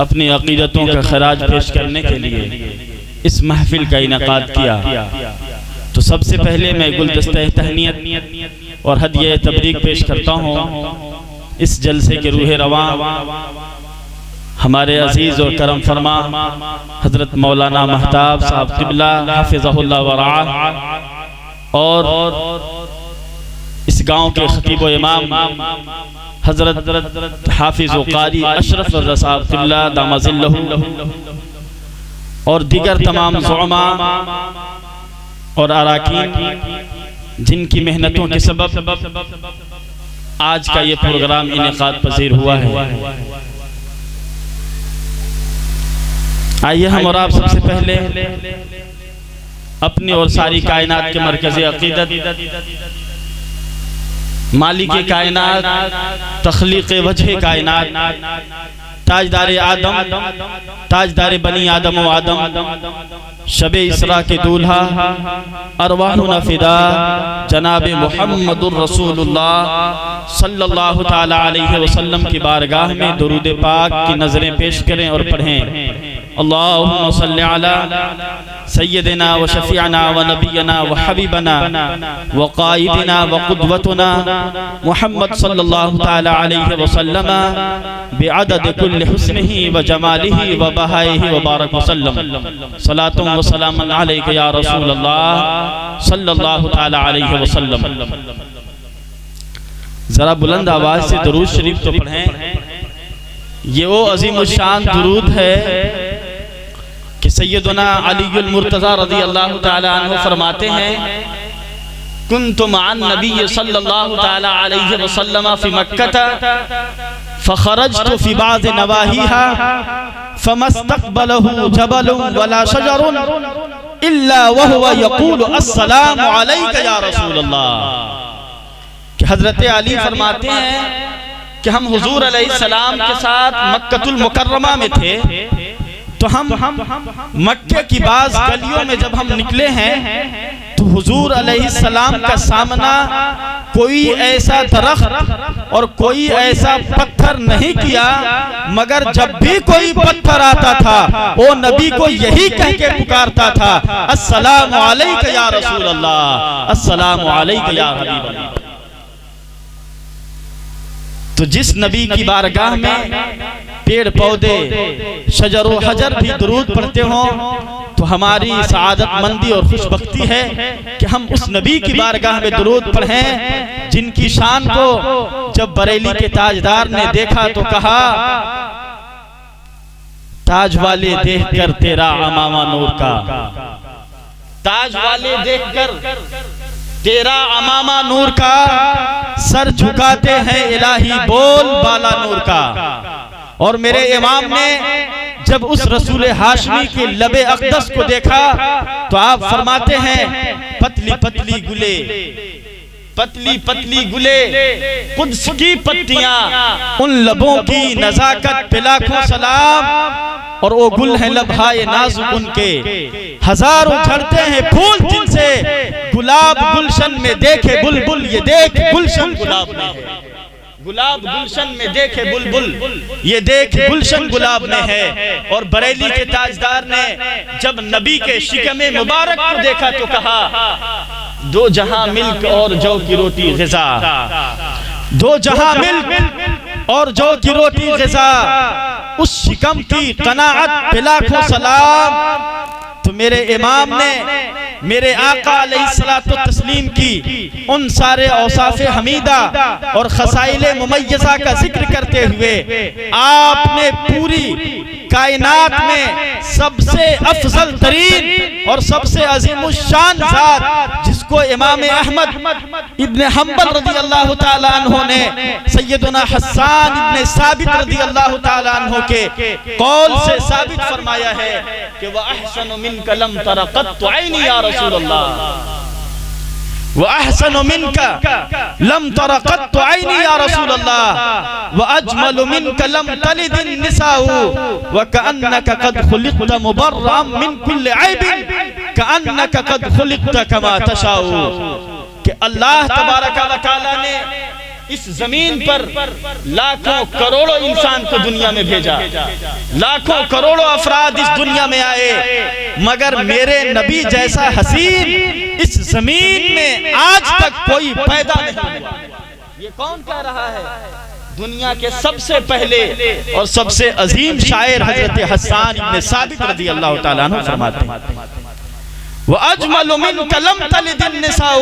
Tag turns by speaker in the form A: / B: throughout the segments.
A: اپنی عقیدتوں کا خراج پیش کرنے کے لیے اس محفل کا انعقاد کیا، تو سب سے پہلے میں گلدستہ تہنیت اور ہدیہ تبریک پیش کرتا ہوں اس جلسے کے روح رواں ہمارے عزیز اور کرم فرما حضرت مولانا مہتاب صاحب قبلہ حفظہ اللہ ورعاہ، اور اس گاؤں کے خطیب و امام حضرت حافظ و قاری اشرف رضا صاحب قبلہ دام ظلہ، اور دیگر تمام زعماء اور اراکین جن کی محنتوں کے سبب آج کا یہ پروگرام انعقاد پذیر ہوا ہے۔ آئیے ہم اور آپ سب سے پہلے اپنی اور ساری کائنات کے مرکز عقیدت مالک کائنات تخلیق وجہ کائنات تاجدار آدم تاجدار بنی آدم و آدم شب اسراء کے دولہا ارواحنا فدا جناب محمد الرسول اللہ صلی اللہ تعالی علیہ وسلم کی بارگاہ میں درود پاک کی نظریں پیش کریں اور پڑھیں۔ اللہم صلی علی سیدنا و شفیعنا و نبینا و حبیبنا و قائدنا و قدوتنا محمد صلی اللہ تعالی علیہ وسلم بعدد کل حسنہ و جمالہ و بہائہ و بارک وسلم۔ صلاة و سلام علیک یا رسول اللہ صلی اللہ تعالی علیہ وسلم۔ ذرا بلند آواز سے درود شریف تو پڑھیں۔ یہ وہ عظیم الشان درود ہے کہ سیدنا علی المرتضی رضی اللہ تعالی عنہ فرماتے ہیں کنت مع النبی صلی اللہ تعالی علیہ وسلم فی مکہ فخرجت فی بعض نواہیها فما استقبله جبل ولا شجر الا وهو يقول السلام علیک یا رسول اللہ۔ کہ حضرت علی فرماتے ہیں کہ ہم حضور علیہ السلام کے ساتھ مکہ المکرمہ میں تھے، تو ہم مکہ کی بعض گلیوں میں جب ہم نکلے ہیں تو حضور علیہ السلام کا سامنا کوئی ایسا درخت اور کوئی ایسا پتھر نہیں کیا، مگر جب بھی کوئی پتھر آتا تھا وہ نبی کو یہی کہہ کے پکارتا تھا السلام علیک یا رسول اللہ، السلام علیک یا حبیب اللہ۔ تو جس نبی کی بارگاہ میں پیڑ پودے شجر و حجر بھی درود پڑھتے ہوں تو ہماری سعادت مندی اور خوش بختی ہے کہ ہم اس نبی کی بارگاہ میں درود پڑھیں جن کی شان کو جب بریلی کے تاجدار نے دیکھا تو کہا تاج والے دیکھ کر تیرا امامہ نور کا، تاج والے دیکھ کر تیرا امامہ نور کا، سر جھکاتے ہیں الہی بول بالا نور کا۔ اور میرے امام نے جب اس رسول ہاشمی کے لب اقدس کو دیکھا تو آپ فرماتے ہیں پتلی پتلی گلے پتلی پتلی گلے قدس کی پتیاں، ان لبوں کی نزاکت پہ لاکھوں سلام، اور وہ گل ہیں لبہائے نازک ان کے، ہزاروں جھڑتے ہیں پھول جن سے، گلاب گلشن میں دیکھے بلبل یہ دیکھ گلشن گلاب میں ہے، گلاب گلشن میں دیکھے بلبل یہ دیکھ گلشن گلاب میں ہے۔ اور بریلی کے تاجدار نے جب نبی کے شکم مبارک کو دیکھا تو کہا دو جہاں ملک اور جو کی روٹی غذا، دو جہاں ملک اور جو کی روٹی غذا، اس شکم کی قناعت پہ لاکھوں سلام۔ تو میرے امام نے میرے آقا علیہ الصلوۃ والتسلیم کی ان سارے اوصاف حمیدہ اور خصائل ممیزہ کا ذکر کرتے ہوئے آپ نے پوری کائنات میں سب سے افضل ترین اور سب سے عظیم الشان ذات جس کو امام احمد ابن حنبل رضی اللہ تعالی عنہ نے سیدنا حسان ابن ثابت رضی اللہ تعالی عنہ کے قول سے ثابت فرمایا ہے کہ وَأَحْسَنُ مِنْكَ لَمْ تَرَ قَطُّ عَيْنِي يَا رسول اللہ، وَأَحْسَنُ مِنْكَ لَمْ تَرَ قَطُّ عَيْنِي يَا رسول اللہ، وَأَجْمَلُ مِنْكَ لَمْ تَلِدِ النِّسَاءُ، وَكَأَنَّكَ قَدْ خُلِقْتَ مُبَرًّا مِنْ كُلِّ عَيْبٍ كَأَنَّكَ قَدْ خُلِقْتَ كَمَا تَشَاءُ۔ کہ اللہ تبارک و تعالی نے اس زمین پر لاکھوں کروڑوں انسان کو دنیا میں بھیجا، لاکھوں کروڑوں افراد اس دنیا میں آئے، مگر میرے نبی جیسا حسین اس زمین میں آج تک کوئی پیدا نہیں ہوا۔ یہ کون کہہ رہا ہے؟ دنیا کے سب سے پہلے اور سب سے عظیم شاعر حضرت حسان ابن ثابت رضی اللہ تعالیٰ عنہ فرماتے ہیں وَأَجْمَلُ مِنْكَ لَمْ تَلِدِ النِّسَاءُ،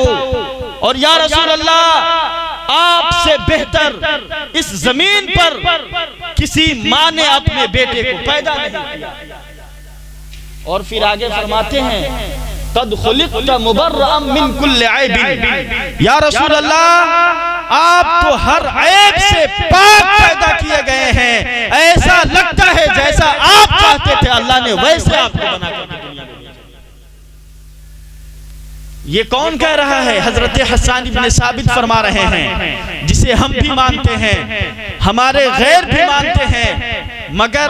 A: اور یا رسول اللہ آپ سے بہتر اس زمین پر کسی ماں نے اپنے بیٹے کو پیدا نہیں کیا۔ اور پھر آگے فرماتے ہیں قَدْ خُلِقْتَ مُبَرَّأً مِّن كُلِّ عَيْبٍ، یا رسول اللہ آپ تو ہر عیب سے پاک پیدا کیے گئے ہیں، ایسا لگتا ہے جیسا آپ چاہتے تھے اللہ نے ویسے آپ کو بنا کر دنیا میں۔ یہ کون کہہ رہا ہے؟ حضرت حسان ابن ثابت فرما رہے ہیں، جسے ہم بھی مانتے ہیں، ہمارے غیر بھی مانتے ہیں، مگر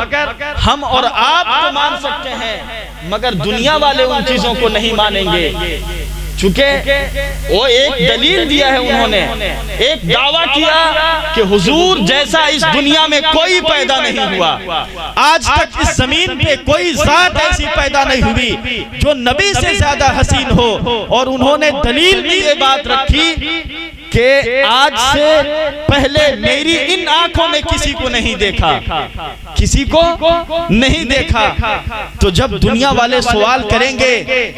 A: ہم اور آپ تو مان سکتے ہیں، مگر دنیا والے ان چیزوں کو نہیں مانیں گے، چونکہ وہ ایک دلیل دیا ہے، انہوں نے ایک دعویٰ کیا کہ حضور جیسا اس دنیا میں کوئی پیدا نہیں ہوا، آج تک اس زمین پہ کوئی ذات ایسی پیدا نہیں ہوئی جو نبی سے زیادہ حسین ہو، اور انہوں نے دلیل بھی یہ بات رکھی کہ آج سے پہلے میری ان آنکھوں نے کسی کو نہیں دیکھا، کسی کو نہیں دیکھا۔ تو جب دنیا والے سوال کریں گے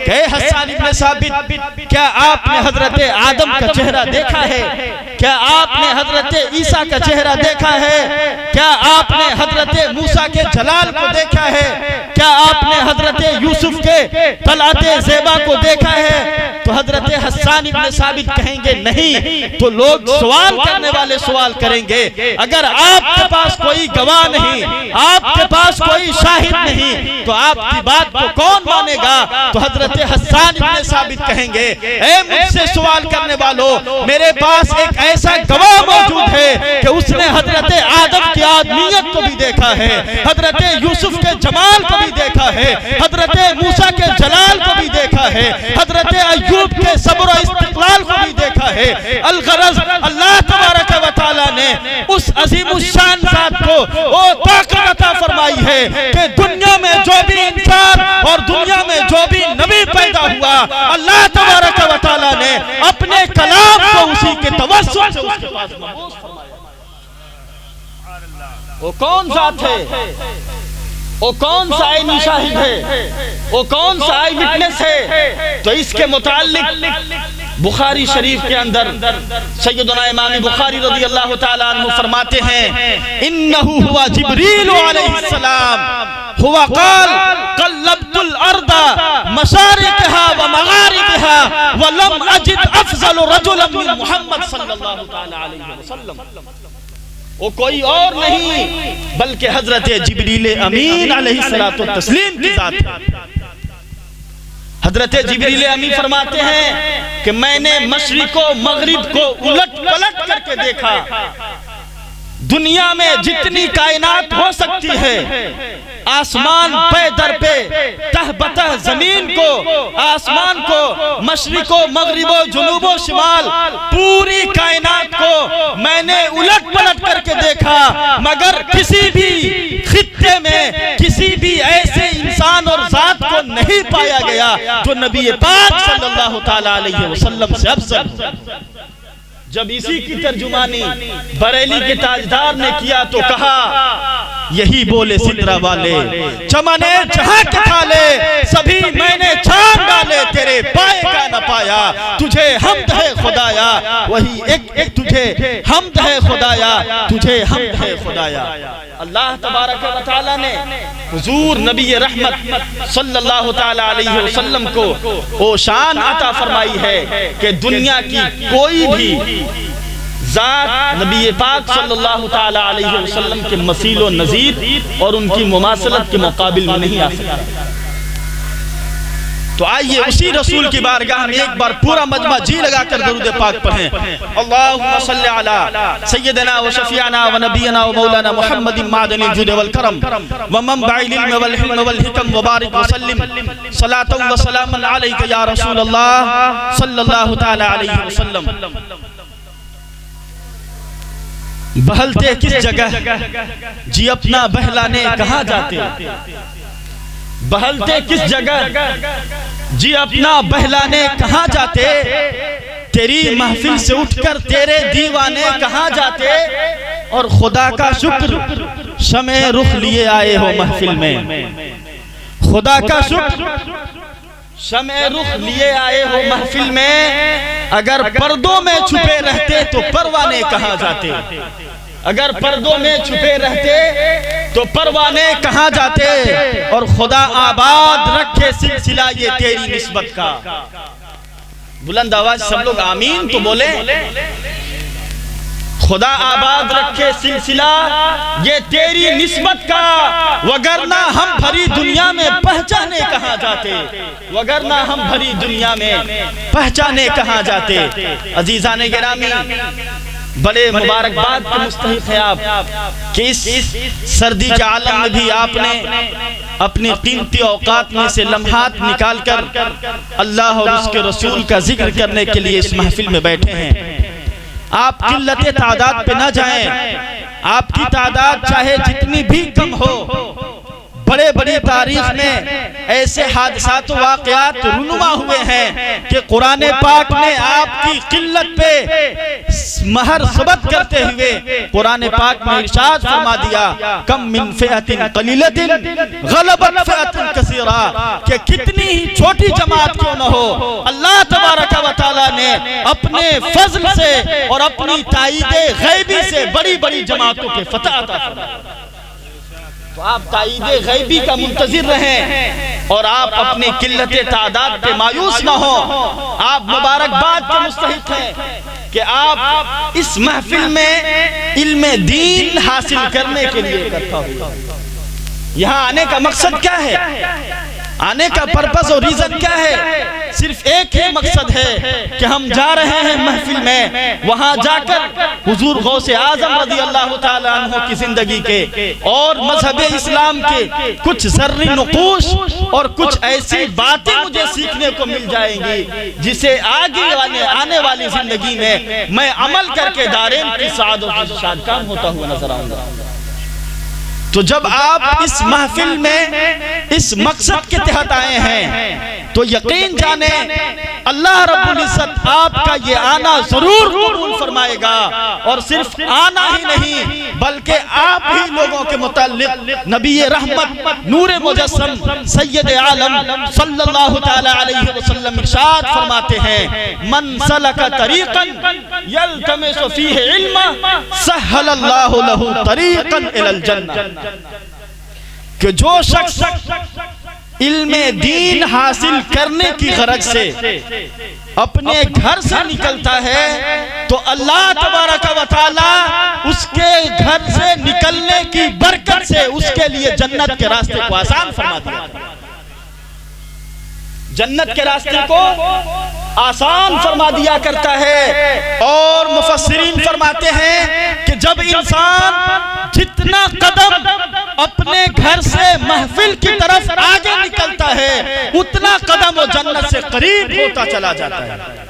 A: کہ اے حسان ابن ثابت کیا آپ نے حضرت آدم کا چہرہ دیکھا ہے؟ کیا آپ نے حضرت عیسیٰ کا چہرہ دیکھا ہے؟ کیا آپ نے حضرت موسیٰ کے جلال کو دیکھا ہے؟ کیا آپ نے حضرت یوسف کے طلعت زیبا کو دیکھا ہے؟ تو حضرت حسان ابن ثابت کہیں گے نہیں۔ تو لوگ سوال کرنے والے سوال کریں گے اگر آپ کے پاس کوئی گواہ نہیں، آپ کے پاس کوئی شاہد نہیں، تو آپ کی بات کو کون مانے گا؟ تو حضرت حسان ابن ثابت کہیں گے اے مجھ سے سوال کرنے والوں، میرے پاس ایک ایسا گواہ موجود ہے کہ اس نے حضرت آدم کی آدمیت کو بھی دیکھا ہے، حضرت یوسف کے جمال کو بھی دیکھا ہے، حضرت موسیٰ کے جلال کو بھی دیکھا ہے، حضرت ایوب کے صبر و استقلال کو بھی دیکھا ہے۔ الغرض اللہ تبارک و تعالیٰ نے اس عظیم الشان ذات کو وہ طاقت عطا فرمائی ہے کہ دنیا میں جو بھی انسان اور دنیا میں جو بھی نبی پیدا ہوا، اللہ تبارک و تعالیٰ نے اپنے کلام کو اسی کے توسط سے اس کے پاس محفوظ فرمایا۔ وہ کون ذات ہے؟ وہ کون سا عینی شاہد ہے؟ وہ کون سا آئی وٹنس ہے؟ تو اس کے متعلق بخاری شریف کے اندر سیدنا امام بخاری رضی اللہ تعالیٰ عنہ فرماتے ہیں انہو ہوا جبریل علیہ السلام ہوا قال قلبت الارض مشارقها ومغاربها ولم اجد افضل رجلا من محمد صلی اللہ تعالیٰ علیہ وسلم۔ وہ کوئی اور نہیں بلکہ حضرت جبریل امین علیہ السلام کی ذات ہے۔ حضرت جبریل امین فرماتے ہیں کہ میں نے مشرق و مغرب کو الٹ پلٹ کر کے دیکھا، دنیا میں جتنی کائنات ہو سکتی ہے، آسمان پہ در پہ تہ بتہ زمین کو، آسمان کو، مشرق و مغرب و جنوب و شمال، پوری کائنات کو میں نے الٹ پلٹ کر کے دیکھا، مگر کسی بھی خطے میں کسی بھی ایسے انسان اور ذات کو نہیں پایا گیا جو نبی پاک صلی اللہ تعالیٰ علیہ وسلم سے افضل۔ جب اسی کی ترجمانی بریلی کے تاجدار نے کیا تو کہا یہی بولے سدرہ والے چمنے جہاں کے تھالے سبھی میں نے چھان ڈالے تیرے پائے کا نہ پایا، تجھے حمد ہے خدایا، وہی ایک تجھے حمد ہے خدایا، تجھے حمد ہے خدایا۔ اللہ تبارک و تعالیٰ نے حضور نبی رحمت صلی اللہ تعالیٰ علیہ وسلم کو وہ شان عطا فرمائی ہے کہ دنیا کی کوئی بھی ذات نبی پاک صلی اللہ تعالیٰ علیہ وسلم کے مثیل و نظیر اور ان کی مماثلت کے مقابل میں نہیں آ سکتا۔ تو آئیے اسی رسول کی بارگاہ میں ایک بار پورا مجمع جی لگا کر درود پاک پڑھیں۔ اللہم صلی علی سیدنا و شفیعنا و نبینا و مولانا محمد معدن الجود والکرم و منبع العلم والحلم والحکم وبارک وسلم صلاة و سلام علیک یا رسول اللہ صلی اللہ تعالی علیہ وسلم۔ بہلتے کس جگہ جی اپنا بہلانے کہاں جاتے؟ بہلتے کس جگہ جی اپنا بہلانے کہاں جاتے؟ تیری محفل سے اٹھ کر تیرے دیوانے کہاں جاتے؟ اور خدا کا شکر شمع رخ لیے آئے ہو محفل میں، خدا کا شکر شمع رخ لیے آئے ہو محفل میں، اگر پردوں میں چھپے رہتے تو پروانے کہاں جاتے؟ اگر پردوں میں چھپے رہتے تو پروانے کہاں جاتے؟ اور خدا آباد رکھے سلسلہ یہ تیری نسبت کا۔ بلند آواز سب لوگ آمین تو بولے۔ خدا آباد رکھے سلسلہ یہ تیری نسبت کا، وگرنہ ہم بھری دنیا میں پہچانے کہاں جاتے؟ وگرنہ ہم بھری دنیا میں پہچانے کہاں جاتے؟ عزیزان گرامی، بڑے مبارکباد کے مستحق ہیں آپ کہ اس سردی کے عالم میں بھی آپ نے اپنی قیمتی اوقات میں سے لمحات نکال کر اللہ اور اس کے رسول کا ذکر کرنے کے لیے اس محفل میں بیٹھے ہیں۔ آپ قلت تعداد پہ نہ جائیں، آپ کی تعداد چاہے جتنی بھی کم ہو، بڑے بڑی تاریخ میں ایسے حادثات و واقعات رونما ہوئے ہیں کہ قرآن پاک نے آپ کی قلت پہ مہر ثبت کرتے ہوئے قرآن پاک میں ارشاد فرما دیا، کم من فئۃ قلیلۃ غلبت فئۃ کثیرہ، کہ کتنی ہی چھوٹی جماعت کیوں نہ ہو، اللہ تبارک و تعالیٰ نے اپنے فضل سے اور اپنی تائید غیبی سے بڑی بڑی جماعتوں کے فتح عطا فرمایا۔ تو آپ تائید غیبی کا منتظر رہیں اور آپ اپنی قلت تعداد پہ مایوس نہ ہوں۔ آپ مبارکباد کے مستحق ہیں کہ آپ اس محفل میں علم دین حاصل کرنے کے لیے اکٹھا ہوئے۔ یہاں آنے کا مقصد کیا ہے؟ آنے کا پرپس اور ریزن کیا ہے؟ صرف ایک ہی مقصد ہے کہ ہم جا رہے ہیں محفل میں، وہاں جا کر حضور غوث اعظم رضی اللہ تعالیٰ عنہ کی زندگی کے اور مذہب اسلام کے کچھ ذرّی نقوش اور کچھ ایسی باتیں مجھے سیکھنے کو مل جائیں گی جسے آنے والی زندگی میں عمل کر کے دارین کی سعادت و شادکام ہوتا ہوا نظر آؤں گا۔ تو جب آپ اس محفل میں اس مقصد کے تحت آئے ہیں تو یقین جانیں اللہ رب العزت آپ کا یہ آنا ضرور قبول فرمائے گا، اور صرف آنا ہی نہیں بلکہ آپ ہی لوگوں کے متعلق نبی رحمت نور مجسم سید عالم صلی اللہ تعالی علیہ وسلم ارشاد فرماتے ہیں، من سلک طریقا یلتمس فیہ علما سہل اللہ لہ طریقا الی الجنہ، کہ جو شخص علم دین حاصل کرنے کی غرض سے اپنے گھر سے نکلتا ہے تو اللہ تبارک و تعالی اس کے گھر سے نکلنے کی برکت سے اس کے لیے جنت کے راستے کو آسان فرما دیا، جنت کے راستے کو آسان فرما دیا کرتا ہے۔ اور مفسرین فرماتے ہیں کہ جب انسان جتنا قدم اپنے گھر سے محفل کی طرف آگے نکلتا ہے اتنا قدم وہ جنت سے قریب ہوتا چلا جاتا ہے۔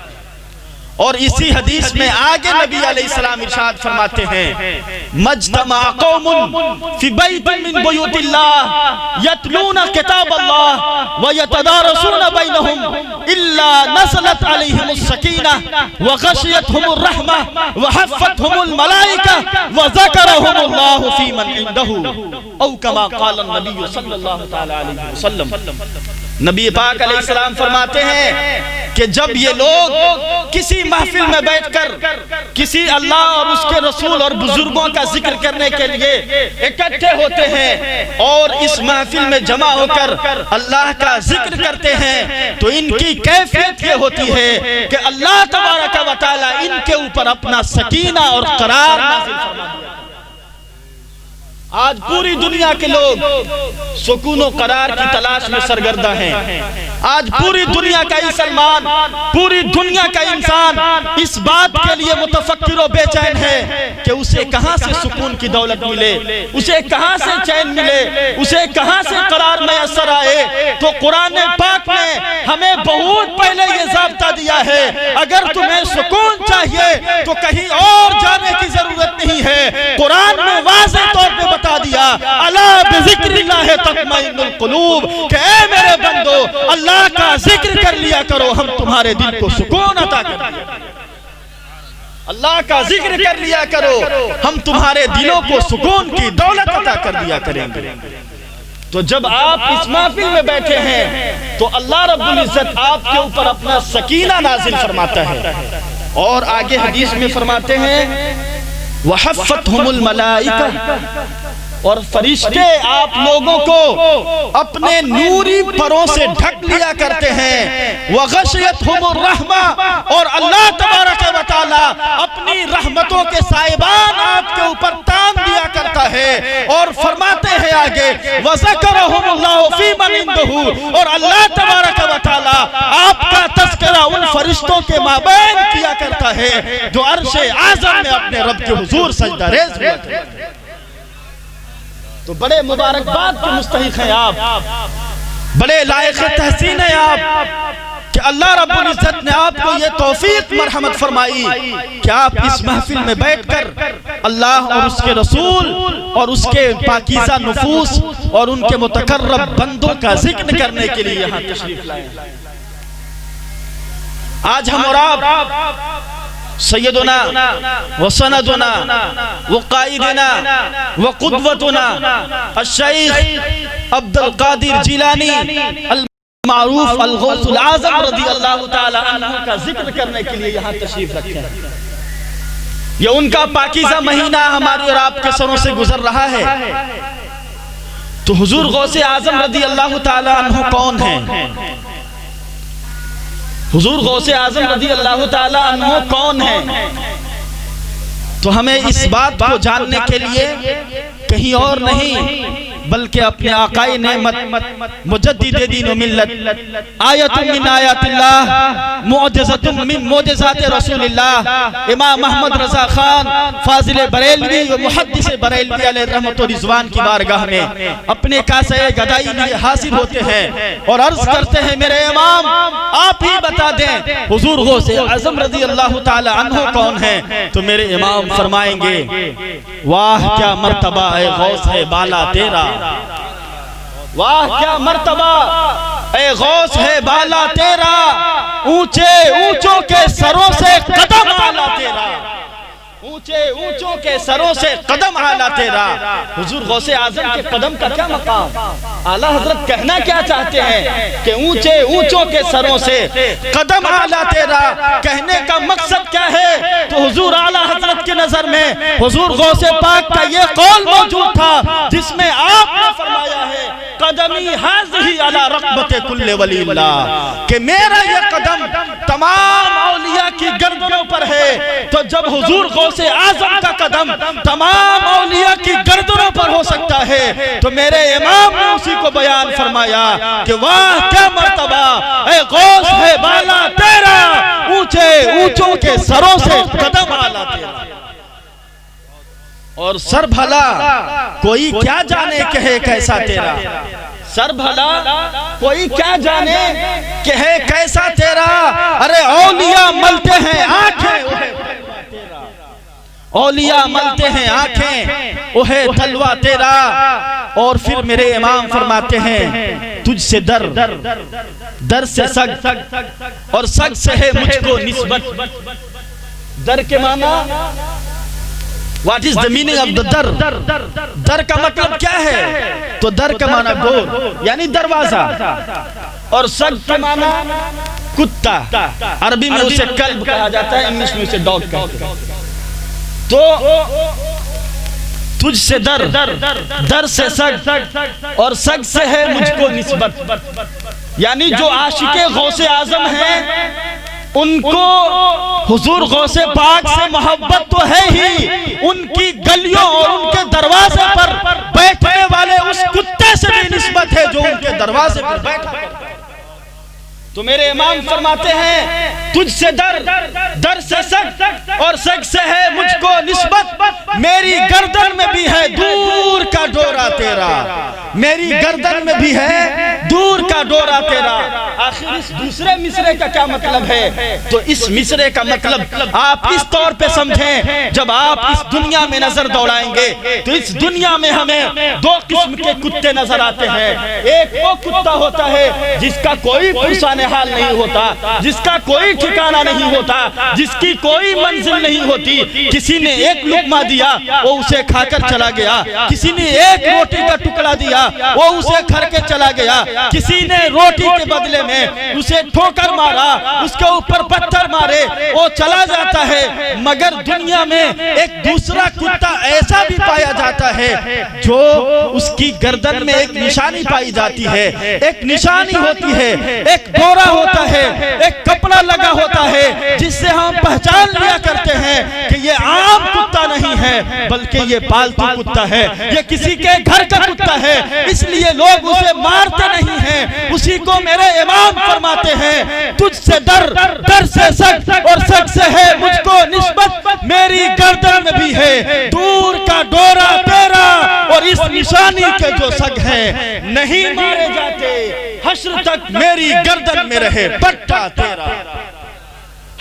A: اور اسی حدیث میں آگے نبی علیہ السلام ارشاد فرماتے ہیں، مجتمع قوم فی بیت من بیوت اللہ یتلون کتاب اللہ ویتدارسون بینہم الا نزلت علیہم السکینہ وغشیتہم الرحمہ وحفتہم الملائکہ وذکرہم اللہ فی من عندہ، او کما قال النبی صلی اللہ تعالی علیہ وسلم۔ نبی پاک علیہ السلام فرماتے ہیں کہ جب یہ لوگ کسی محفل میں بیٹھ کر کسی اللہ اور اس کے رسول اور بزرگوں کا ذکر کرنے کے لیے اکٹھے ہوتے ہیں اور اس محفل میں جمع ہو کر اللہ کا ذکر کرتے ہیں تو ان کی کیفیت یہ ہوتی ہے کہ اللہ تبارک و تعالی ان کے اوپر اپنا سکینہ اور قرار نازل فرما دیا۔ آج پوری دنیا کے لوگ سکون و قرار کی تلاش میں سرگردہ ہیں۔ آج پوری دنیا کا مسلمان، پوری دنیا کا انسان اس بات کے لیے متفکر و بے چین ہے کہ اسے کہاں سے سکون کی دولت ملے، اسے کہاں سے چین ملے، اسے کہاں سے قرار میسر آئے۔ تو قرآن پاک نے ہمیں بہت پہلے یہ ضابطہ دیا ہے، اگر تمہیں سکون چاہیے تو کہیں اور جانے کی ضرورت نہیں ہے، قرآن میں واضح طور پہ بتا دیا الا بذکر اللہ تطمئن القلوب کہ اے میرے بندو اللہ کا ذکر کر لیا کرو، ہم تمہارے دل کو سکون عطا کر دیا کریں۔ اللہ کا ذکر کر لیا کرو، ہم تمہارے دلوں کو سکون کی دولت عطا کر دیا کریں گے۔ تو جب آپ اس محفل میں بیٹھے ہیں تو اللہ رب العزت آپ کے اوپر اپنا سکینہ نازل فرماتا ہے، اور آگے حدیث میں فرماتے ہیں وَحَفَّتْهُمُ الْمَلَائِكَةُ، اور فرشتے آپ لوگوں کو اپنے نوری پروں سے ڈھک لیا کرتے ہیں، وَغَشِيَتْهُمُ الرَّحْمَةُ، اور اللہ تبارک و تعالی اپنی رحمتوں کے سائبان آپ کے اوپر تان دیا کرتا ہے، اور فرماتے ہیں آگے وَذَكَرَهُمُ اللَّهُ فِي مَنْ عِنْدَهُ، اور اللہ تبارک و تعالی آپ کا تذکرہ ان فرشتوں کے مابین کیا کرتا ہے جو عرش اعظم میں اپنے رب کے حضور سجدہ ریز ہوا کرتے ہیں۔ تو بڑے مبارکباد کے مستحق ہیں آپ، بڑے لائق تحسین ہیں آپ کہ اللہ رب العزت نے آپ کو یہ توفیق مرحمت فرمائی کہ آپ اس محفل میں بیٹھ کر اللہ اور اس کے رسول اور اس کے پاکیزہ نفوس اور ان کے متقرب بندوں کا ذکر کرنے کے لیے یہاں تشریف لائے۔ آج ہم اور آپ سیدنا وسندنا وقائدنا وقدوتنا الشیخ عبد القادر جیلانی المعروف الغوث العظم رضی اللہ تعالی عنہ کا ذکر کرنے کے لیے یہاں تشریف رکھتے ہیں۔ یہ ان کا پاکیزہ مہینہ ہماری اور آپ کے سروں سے گزر رہا ہے، تو حضور غوث اعظم رضی اللہ تعالی عنہ کون ہیں؟ حضور غوث اعظم رضی اللہ تعالی عنہ کون ہیں؟ تو ہمیں اس بات کو جاننے کے لیے کہیں اور نہیں بلکہ اپنے آقائے نعمت مجدد دین و ملت آیت من آیات اللہ معجزت من معجزات رسول اللہ امام محمد رضا خان فاضل بریلوی و محدث بریلوی علیہ رحمت و رضوان کی بارگاہ میں اپنے کاسہ گدائی لیے حاضر ہوتے ہیں اور عرض کرتے ہیں میرے امام آپ ہی بتا دیں حضور غوث اعظم رضی اللہ تعالی عنہ کون ہیں؟ تو میرے امام فرمائیں گے واہ کیا مرتبہ اے غوث ہے بالا تیرا، واہ کیا مرتبہ اے غوث ہے بالا تیرا، اونچے اونچوں کے سروں سے قدم آلا تیرا، اونچے اونچوں کے سروں سے قدم آلا تیرا۔ حضور غوث اعظم کے قدم کا کیا مقام؟ اعلیٰ حضرت کہنا کیا چاہتے ہیں کہ اونچے اونچوں کے سروں سے قدم آلا تیرا، کہنے کا مقصد کیا ہے؟ تو حضور اعلیٰ حضرت کی نظر میں حضور غوث پاک کا یہ قول موجود تھا جس میں آپ نے فرمایا ہے قدمی حاضی علی رقبت کل ولی اللہ، کہ میرا یہ قدم تمام اولیاء کی گردنوں پر ہے۔ تو جب حضور غوث اعظم کا قدم تمام اولیاء کی گردنوں پر ہو سکتا ہے تو میرے امام نے اسی کو بیان فرمایا کہ واہ کیا مرتبہ اے غوث ہے بالا تیرا، اونچے اونچوں کے سروں سے قدم آلا تیرا۔ اور سر بھلا کوئی کیا جانے کہے کیسا تیرا، سر بھلا کوئی کیا جانے کہے کیسا تیرا، ارے اولیاء ملتے ہیں آنکھیں اولیاء ملتے ہیں آنکھیں اوہے تلوہ تیرا۔ اور پھر میرے امام فرماتے ہیں تجھ سے در در سے سگ اور سگ سے ہے مجھ کو نسبت۔ در کے معنی What is the meaning of the در؟ در کا مطلب کیا ہے؟ تو در کا معنی ڈور یعنی دروازہ، اور سگ کا معنی کتا، عربی میں اسے کلب کہا جاتا ہے، انگلش میں اسے ڈاگ کہتے ہیں۔ تو تجھ سے در در سے سگ اور سگ سے ہے مجھ کو نسبت، یعنی جو عاشق غوث اعظم ہیں ان کو حضور غوث پاک سے محبت تو ہے ہی، ان کی گلیوں اور ان کے دروازے پر بیٹھنے والے اس کتے سے بھی نسبت ہے جو ان کے دروازے پر بیٹھا کرتا ہے۔ تو میرے امام فرماتے ہیں تجھ سے در در سے سگ اور سگ سے ہے مجھ کو نسبت، میری گردن میں بھی ہے دور کا ڈورا تیرا، میری گردن میں بھی ہے دور کا کا ڈورا تیرا. آخر اس دوسرے مصرے کا کیا مطلب ہے؟ تو اس مصرے کا مطلب آپ اس طور پہ سمجھیں، جب آپ اس دنیا میں نظر دوڑائیں گے تو اس دنیا میں ہمیں دو قسم کے کتے نظر آتے ہیں. ایک وہ کتا ہوتا ہے جس کا کوئی پرسان حال نہیں ہوتا، جس کا کوئی ٹھکانہ نہیں ہوتا، جس کی کوئی منزل نہیں ہوتی. کسی نے ایک لقمہ دیا وہ اسے کھا کر چلا گیا، کسی نے ایک روٹی کا ٹکڑا دیا وہ اسے کھا کے چلا گیا، کسی نے روٹی کے بدلے میں اسے ٹھوکر مارا، اس کے اوپر پتھر مارے، وہ چلا جاتا ہے. مگر دنیا میں ایک دوسرا کتا ایسا بھی پایا جاتا ہے جو اس کی گردن میں ایک نشانی پائی جاتی ہے، ایک نشانی ہوتی ہے، ایک ڈورا ہوتا ہے، ایک کپڑا لگا ہوتا ہے جس سے ہم پہچان لیا کرتے ہیں کہ یہ عام کتا نہیں ہے بلکہ یہ پالتو کتا ہے، یہ کسی کے گھر کا کتا ہے. اس لیے لوگ اسے مارتے نہیں ہیں. اسی کو میرے امام فرماتے ہیں، تجھ سے ڈر، ڈر سے سگ اور سگ سے ہے مجھ کو نسبت، میری گردن میں بھی ہے دور کا ڈورا تیرا، اور اس نشانی کے جو سگ ہیں نہیں مارے جاتے. حشر تک میری گردن میں رہے پٹا تیرا،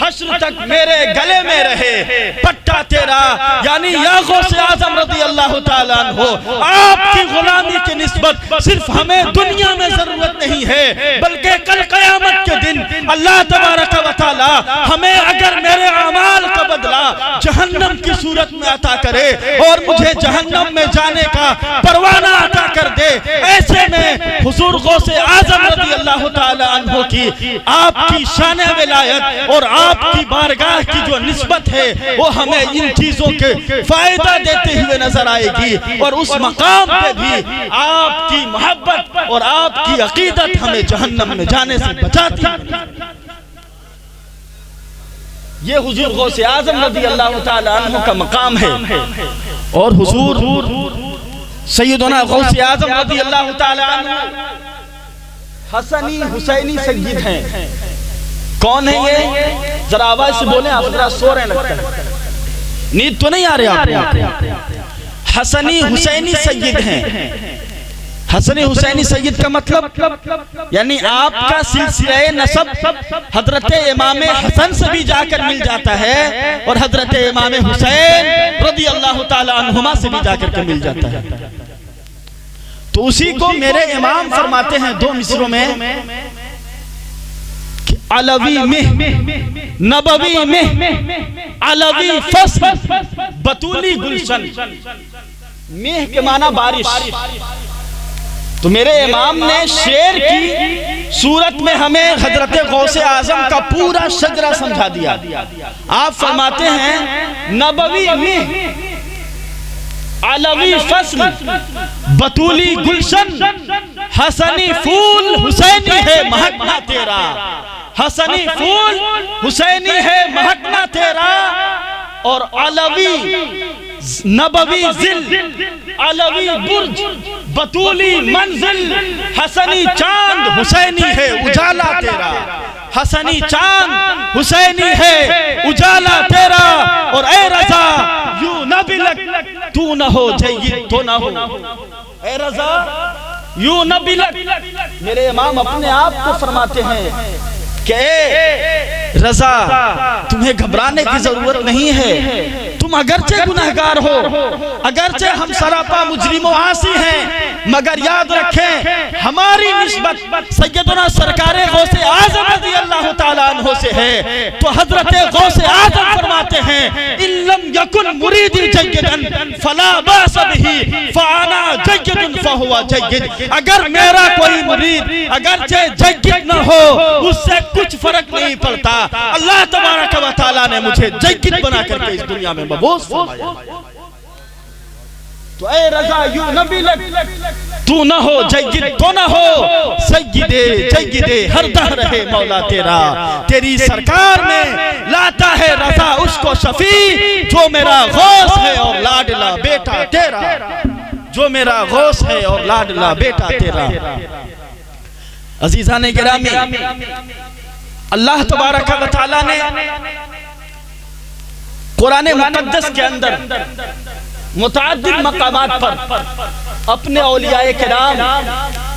A: حشر تک میرے گلے میں رہے پٹا تیرا. یعنی یا غوث اعظم رضی اللہ تعالیٰ عنہ، آپ کی غلامی کی نسبت صرف ہمیں دنیا میں ضرورت نہیں ہے بلکہ کل قیامت کے دن اللہ تبارک و تعالی ہمیں اگر میرے اعمال کا بدلہ جہنم کی صورت میں عطا کرے اور مجھے جہنم میں جانے کا پروانہ عطا کر دے، ایسے میں حضور غوث اعظم رضی اللہ تعالیٰ عنہ کی آپ کی شان ولایت اور آپ کی بارگاہ کی جو نسبت ہے وہ ہمیں ان چیزوں کے فائدہ دیتے ہوئے نظر آئے گی، اور اس مقام پہ بھی آپ کی محبت اور آپ کی عقیدت ہمیں جہنم میں جانے سے بچاتی ہے. یہ حضور غوث اعظم رضی اللہ تعالیٰ عنہ کا مقام ہے. اور حضور سیدنا غوث اعظم رضی اللہ تعالیٰ عنہ حسنی حسینی سید ہیں. کون ہے یہ؟ ذرا آواز سے بولیں، آپ ذرا سو رہے لگتا ہے، نیند تو نہیں آ رہے آپ؟ حسنی حسینی سید ہیں. حسنی حسینی سید کا مطلب یعنی آپ کا سلسلہ نسب حضرت امام حسن سے بھی جا کر مل جاتا ہے اور حضرت امام حسین رضی اللہ تعالی عنہما سے بھی جا کر مل جاتا ہے. تو اسی کو میرے امام فرماتے ہیں دو مصروں میں، علوی مہ نبوی مہ علوی فصل بطولی گلشن. مہ کے معنی بارش. تو میرے امام نے شعر کی صورت میں ہمیں حضرت غوث اعظم کا پورا شجرہ سمجھا دیا. آپ فرماتے ہیں نبوی مہ علوی فصل بطولی گلشن، حسنی پھول حسینی ہے مہکنا تیرا، حسنی پھول حسینی ہے مہکنا تیرا. اور علوی نبوی ذل، علوی برج، بطولی منزل، حسنی چاند حسینی ہے اجالا تیرا، حسنی چاند حسینی ہے اجالا تیرا. اور اے رضا یوں نہ بلک تو نہ ہو جید تو نہ ہو، اے رضا یوں نہ بلک. میرے امام اپنے آپ کو فرماتے ہیں کہ اے رضا تمہیں گھبرانے کی ضرورت نہیں ہے، تم اگرچہ گناہگار ہو، اگرچہ ہم سراپا مجرم و عاصی ہیں، مگر یاد رکھیں ہماری نسبت سیدنا سرکار غوث اعظم رضی اللہ تعالیٰ عنہ سے ہے. تو حضرت غوث اعظم فرماتے ہیں ان لم یکن مریدی جیدن فلا باس بہی فانا جید فہوا جید. اگر میرا کوئی مرید اگرچہ جید نہ ہو اس سے کچھ فرق نہیں پڑتا، اللہ تبارک و تعالیٰ نے مجھے جید بنا کر کے اس دنیا میں مبعوث فرمایا. تو اے رضا یوں نہ بلک تو نہ ہو جید تو نہ ہو، سیدے جیدے ہر دہ رہے مولا تیرا. تیری سرکار میں لاتا ہے رضا اس کو شفیع جو میرا غوث ہے اور لاڈلا بیٹا تیرا، جو میرا غوث ہے اور لاڈلا بیٹا تیرا. عزیزان گرامی، اللہ تبارک و تعالیٰ نے قرآن مقدس کے اندر متعدد مقامات پر اپنے اولیاء کرام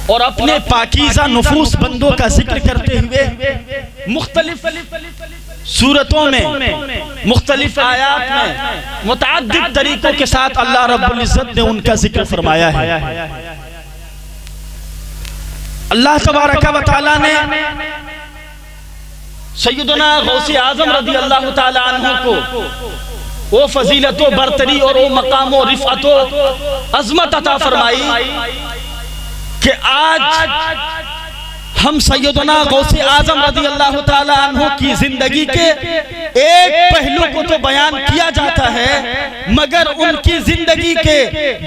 A: اور اپنے پاکیزہ نفوس بندوں کا ذکر کرتے ہوئے مختلف صورتوں میں، مختلف آیات میں، متعدد طریقوں کے ساتھ اللہ رب العزت نے ان کا ذکر فرمایا ہے۔ اللہ تبارک و تعالیٰ نے سیدنا غوث اعظم رضی اللہ تعالیٰ عنہ کو وہ فضیلت و برتری اور وہ مقام و رفعت و عظمت عطا فرمائی کہ آج ہم سیدنا غوث اعظم رضی اللہ تعالیٰ عنہ کی زندگی کے ایک پہلو کو تو بیان کیا جاتا ہے، مگر ان کی زندگی کے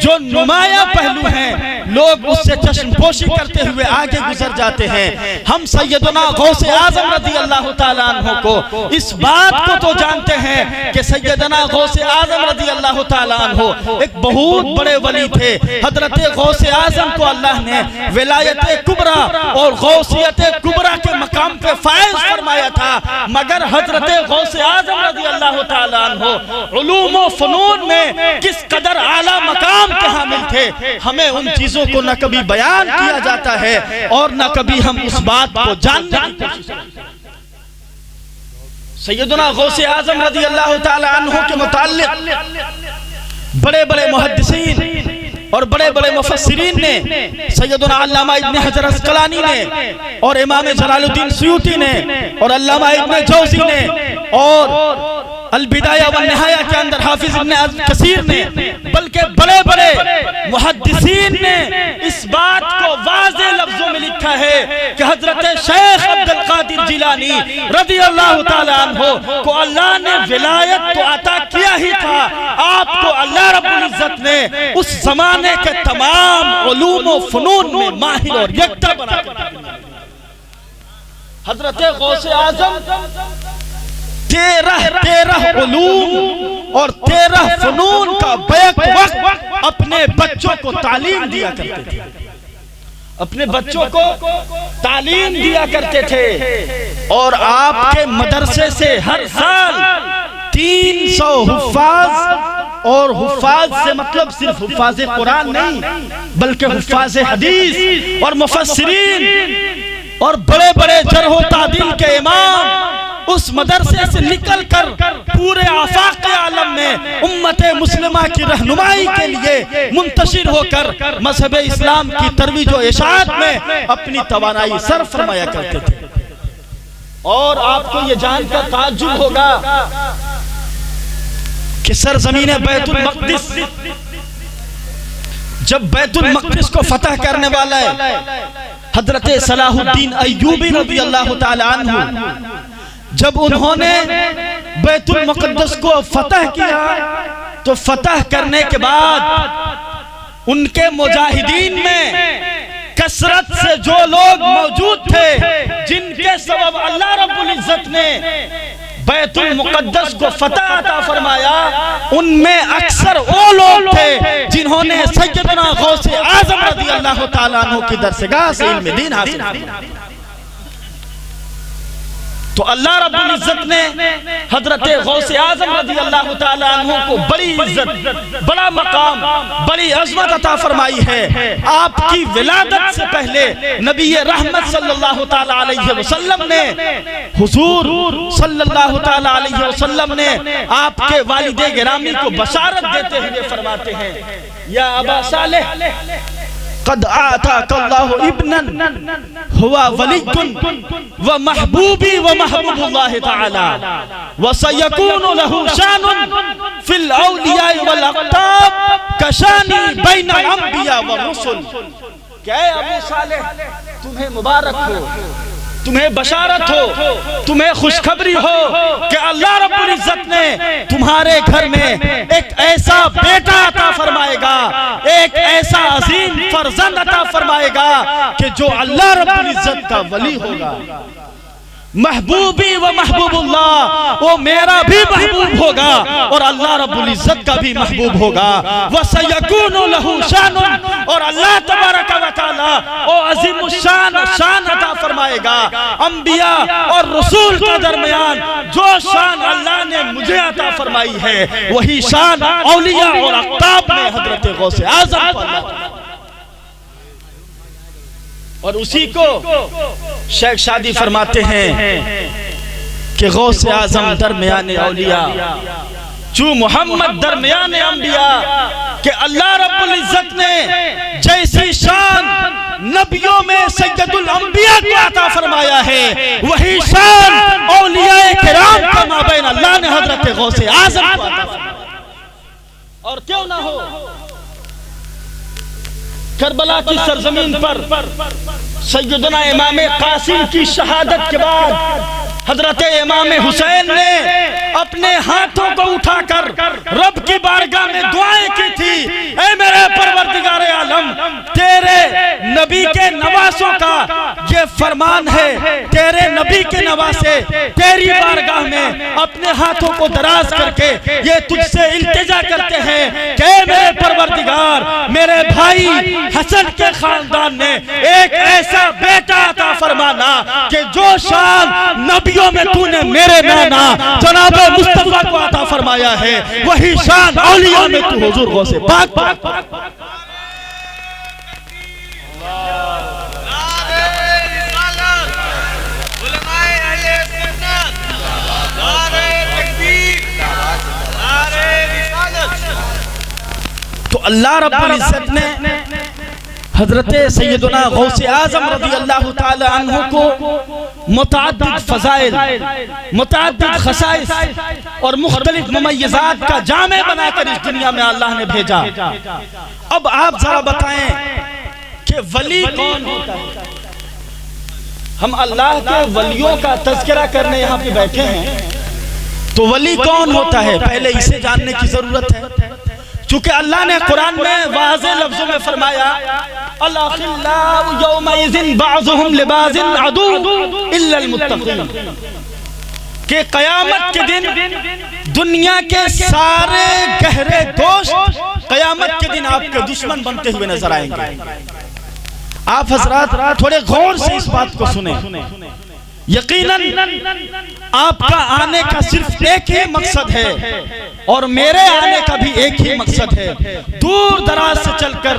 A: جو نمایاں پہلو ہیں لوگ اس سے چشم پوشی کرتے ہوئے آگے گزر جاتے ہیں۔ ہم سیدنا غوث اعظم رضی اللہ تعالیٰ عنہ کو اس بات کو تو جانتے ہیں کہ سیدنا غوث اعظم رضی اللہ تعالیٰ عنہ ایک بہت بڑے ولی تھے۔ حضرت غوث اعظم کو اللہ نے ولایت کبریٰ اور غوثیت کبریٰ کے مقام پہ فائز فرمایا تھا، مگر حضرت غوث اعظم رضی اللہ تعالیٰ عنہ علوم و فنون میں کس قدر اعلیٰ مقام کے حامل تھے، ہمیں ان چیزوں کو نہ کبھی بیان کیا جاتا ہے اور نہ کبھی ہم اس بات کو جاننے کی کوشش کرتے ہیں۔ سیدنا غوث اعظم رضی اللہ تعالیٰ عنہ کے متعلق بڑے بڑے محدثین اور بڑے بڑے مفسرین نے، سیدنا علامہ ابن حجر اسقلانی نے اور امام جلال الدین سیوطی نے اور علامہ ابن جوزی نے اور البدایہ والنہایہ کے اندر حافظ ابن کثیر نے، بلکہ بڑے بڑے محدثین نے اس بات کو واضح لفظوں میں لکھا ہے کہ حضرت شیخ عبد القادر جیلانی رضی اللہ تعالیٰ عنہ کو اللہ نے ولایت تو عطا کیا ہی تھا، آپ کو اللہ رب العزت نے اس زمانے کے تمام علوم و فنون میں ماہر اور یکتا بنا کر حضرت غوث اعظم 13 علوم اور 13 فنون کا بیک وقت اپنے بچوں کو تعلیم دیا کرتے تھے، اپنے بچوں کو تعلیم دیا کرتے تھے۔ اور آپ کے مدرسے سے ہر سال 300 حفاظ، اور حفاظ سے مطلب صرف حفاظ قرآن نہیں بلکہ حفاظ حدیث اور مفسرین اور بڑے بڑے جرح و تعدیل کے امام اس مدرسے سے نکل کر پورے آفاق عالم میں امت مسلمہ کی رہنمائی کے لیے منتشر ہو کر مذہب اسلام کی ترویج و اشاعت میں اپنی توانائی صرف فرمایا کرتے تھے۔ اور آپ کو یہ جان کر تعجب ہوگا کہ سرزمین بیت المقدس جب بیت المقدس کو فتح کرنے والا ہے حضرت صلاح الدین ایوبی رضی اللہ تعالیٰ عنہ، جب انہوں نے بیت المقدس کو فتح کیا تو فتح کرنے کے بعد ان کے مجاہدین میں کثرت سے جو لوگ موجود تھے جن کے سبب اللہ رب العزت نے بیت المقدس کو فتح عطا فرمایا، ان میں اکثر وہ لوگ تھے جنہوں نے سیدنا غوث اعظم رضی اللہ تعالیٰ عنہ کی درسگاہ سے علم دین حاصل کیا۔ تو اللہ رب العزت نے حضرت غوث اعظم رضی اللہ تعالیٰ عنہ کو بڑی عزت، بڑا مقام، بڑی عظمت عطا فرمائی ہے۔ آپ کی ولادت سے پہلے نبی رحمت صلی اللہ تعالیٰ علیہ وسلم نے، حضور صلی اللہ تعالیٰ علیہ وسلم نے آپ کے والد گرامی کو بشارت دیتے ہوئے فرماتے ہیں، یا ابا صالح قد آتاک اللہ ابنا ہوا ولی ومحبوبی ومحبوب اللہ تعالی وسیکون له شان فی الاولیاء والاقطاب کشانی بین الانبیاء والرسل۔ کہ اے ابو صالح تمہیں مبارک ہو، تمہیں بشارت ہو، تمہیں خوشخبری ہو کہ اللہ رب العزت نے تمہارے گھر میں ایک ایسا بیٹا عطا فرمائے گا، ایک ایسا عظیم فرزند عطا فرمائے گا کہ جو اللہ رب العزت کا ولی ہوگا۔ محبوبی و محبوب اللہ، وہ میرا بھی محبوب ہوگا اور اللہ رب العزت کا بھی محبوب ہوگا۔ وَسَيَكُونُ لَهُ شَانٌ، اور اللہ تبارک و تعالی وہ عظیم الشان شان عطا فرمائے گا۔ انبیاء اور رسول کے درمیان جو شان اللہ نے مجھے عطا فرمائی ہے وہی شان اولیاء اور اقطاب میں حضرت غوث اعظم کو اللہ اور اسی کو شیخ شادی فرماتے ہیں کہ غوث اعظم درمیان اولیاء چو محمد درمیان انبیاء، کہ اللہ رب العزت نے جیسی شان نبیوں میں سید الانبیاء کو عطا فرمایا ہے، وہی شان اولیاء کرام کا مابین اللہ نے حضرت غوث اعظم کو عطا فرمایا۔ اور کیوں نہ ہو کربلا کی سرزمین پر سیدنا امام قاسم کی شہادت کے بعد حضرت امام حسین نے اپنے ہاتھوں کو اٹھا کر رب کی بارگاہ میں دعائیں کی تھی، اے میرے پروردگار عالم، تیرے نبی کے نواسوں کا یہ فرمان ہے، تیرے نبی کے نواسے تیری بارگاہ میں اپنے ہاتھوں کو دراز کر کے یہ تجھ سے التجا کرتے ہیں کہ اے میرے پروردگار، میرے بھائی حسن کے خاندان نے ایک ایسا بیٹا عطا فرمانا کہ جو شان نبیوں میں تو نے میرے نانا جناب مصطفیٰ کو عطا فرمایا ہے، وہی شان اولیاء میں تو حضور غوث پاک پاک تو اللہ رب العزت نے حضرت سیدنا غوث اعظم رضی اللہ تعالی عنہ کو متعدد فضائل، متعدد خصائص اور مختلف ممیزات کا جامع بنا کر اس دنیا میں اللہ نے بھیجا۔ اب آپ ذرا بتائیں کہ ولی کون ہوتا ہے؟ ہم اللہ کے ولیوں کا تذکرہ کرنے یہاں پہ بیٹھے ہیں، تو ولی کون ہوتا ہے پہلے اسے جاننے کی ضرورت ہے، چونکہ اللہ نے قرآن میں واضح لفظوں میں فرمایا الْأَخِلَّاءُ يَوْمَئِذٍ بَعْضُهُمْ لِبَعْضٍ عَدُوٌّ إِلَّا الْمُتَّقِينَ، کہ قیامت کے دن دنیا کے سارے گہرے دوست قیامت کے دن آپ کے دشمن بنتے ہوئے نظر آئیں گے۔ آپ حضرات تھوڑے غور سے اس بات کو سنیں، یقیناً آپ کا آنے کا صرف ایک ہی مقصد ہے اور میرے آنے کا بھی ایک ہی مقصد ہے، دور دراز سے چل کر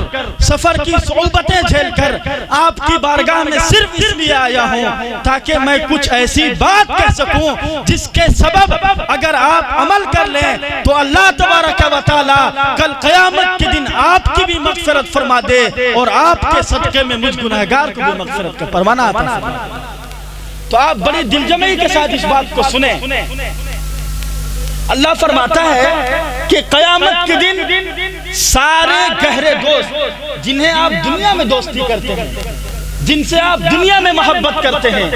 A: سفر کی صعوبتیں جھیل کر آپ کی بارگاہ میں صرف اس لیے آیا ہوں تاکہ میں کچھ ایسی بات کہہ سکوں جس کے سبب اگر آپ عمل کر لیں تو اللہ تبارک و تعالی کل قیامت کے دن آپ کی بھی مغفرت فرما دے اور آپ کے صدقے میں مجھ گناہگار کو بھی مغفرت کا پروانہ عطا فرما۔ تو آپ بڑی دلجمعی کے ساتھ اس بات کو سنیں، اللہ فرماتا ہے کہ قیامت کے دن سارے گہرے دوست جنہیں آپ دنیا میں دوستی کرتے ہیں، جن سے آپ دنیا میں محبت کرتے ہیں،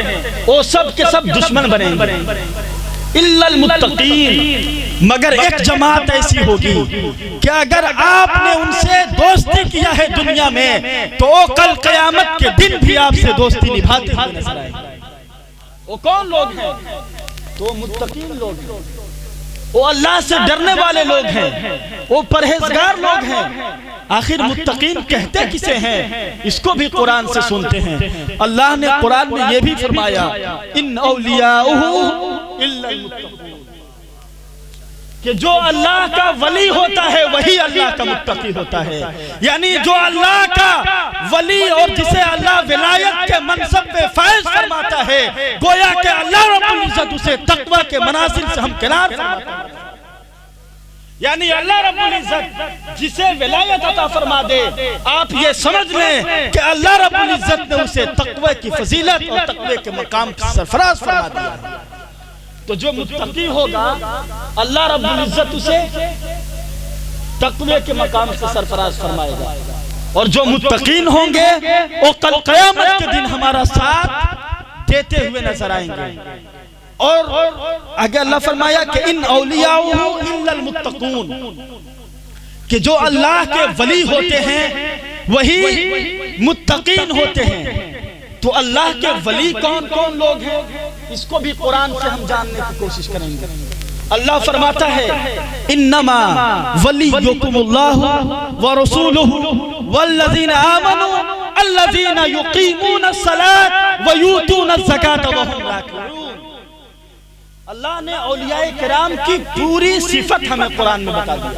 A: وہ سب کے سب دشمن بنیں گے الا المتقین، مگر ایک جماعت ایسی ہوگی کہ اگر آپ نے ان سے دوستی کیا ہے دنیا میں تو وہ کل قیامت کے دن بھی آپ سے دوستی نبھاتے ہوئے نظر آئے گا۔ وہ کون لوگ ہیں؟ تو متقین لوگ ہیں، وہ اللہ سے ڈرنے والے لوگ ہیں، وہ پرہیزگار لوگ ہیں۔ آخر متقین کہتے کسے ہیں؟ اس کو بھی قرآن سے سنتے ہیں۔ اللہ نے قرآن میں یہ بھی فرمایا ان اولیاءہ الا المتقون، کہ جو اللہ کا ولی ہوتا ہے وہی اللہ کا متقی ہوتا ہے، یعنی جو اللہ کا ولی اور جسے اللہ ولایت کے منصب پہ فائز فرماتا ہے گویا کہ اللہ رب العزت اسے تقوی کے منازل سے ہمکنار فرماتا ہے، یعنی اللہ رب العزت جسے ولایت عطا فرما دے آپ یہ سمجھ لیں کہ اللہ رب العزت نے اسے تقوی کی فضیلت اور تقوی کے مقام کی سرفراز فرما دیا ہے۔ تو جو متقی ہوگا اللہ رب العزت اسے تقوی کے مقام سے سرفراز فرمائے گا، اور جو متقین ہوں گے وہ کل قیامت کے دن ہمارا ساتھ دیتے ہوئے نظر آئیں گے۔ اور آگے اللہ فرمایا کہ ان اولیاءہ الا المتقون، کہ جو اللہ کے ولی ہوتے ہیں وہی متقین ہوتے ہیں۔ تو اللہ کے ولی کون کون لوگ ہیں اس کو بھی قرآن سے ہم جاننے کی کوشش کریں گے۔ اللہ فرماتا ہے انما ولیکم اللہ ورسولہ والذین آمنوا الذین یقیمون الصلاة ویؤتون الزکاة وہم راکعون۔ اللہ نے اولیاء کرام کی پوری صفت ہمیں قرآن میں بتا دی۔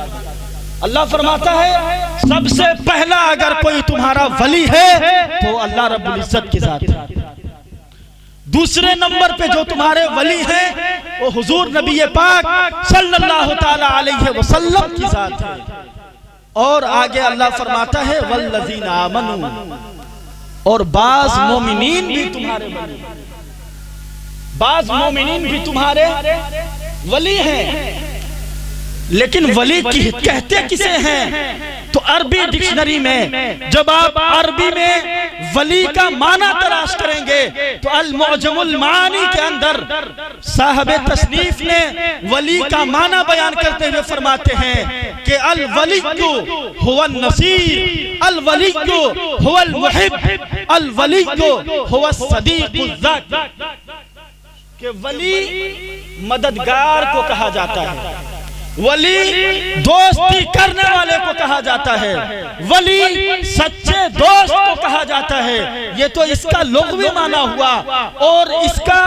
A: اللہ فرماتا ہے سب سے پہلا اگر کوئی تمہارا ولی ہے تو اللہ رب العزت کی ذات ہے. دوسرے نمبر پہ جو تمہارے ولی ہیں وہ حضور نبی پاک صلی اللہ تعالی علیہ وسلم کی ذات ہے. اور آگے اللہ فرماتا ہے والذین آمنوا، اور بعض مومنین بھی تمہارے ولی ہیں. بعض مومنین بھی تمہارے ولی ہیں. لیکن ولی کہتے کسے ہیں؟ تو عربی ڈکشنری میں جب آپ عربی میں ولی کا معنی تلاش کریں گے تو المعجم المعانی کے اندر صاحب تصنیف نے ولی کا معنی بیان کرتے ہوئے فرماتے ہیں کہ الولی هو النصیر، الولی هو المحب، الولی هو الصدیق الذاک. کہ ولی مددگار کو کہا جاتا ہے، ولی دوستی کرنے والے کو کہا جاتا ہے، ولی سچے دوست کو کہا جاتا ہے. یہ تو اس کا لغوی معنی ہوا. اور اس کا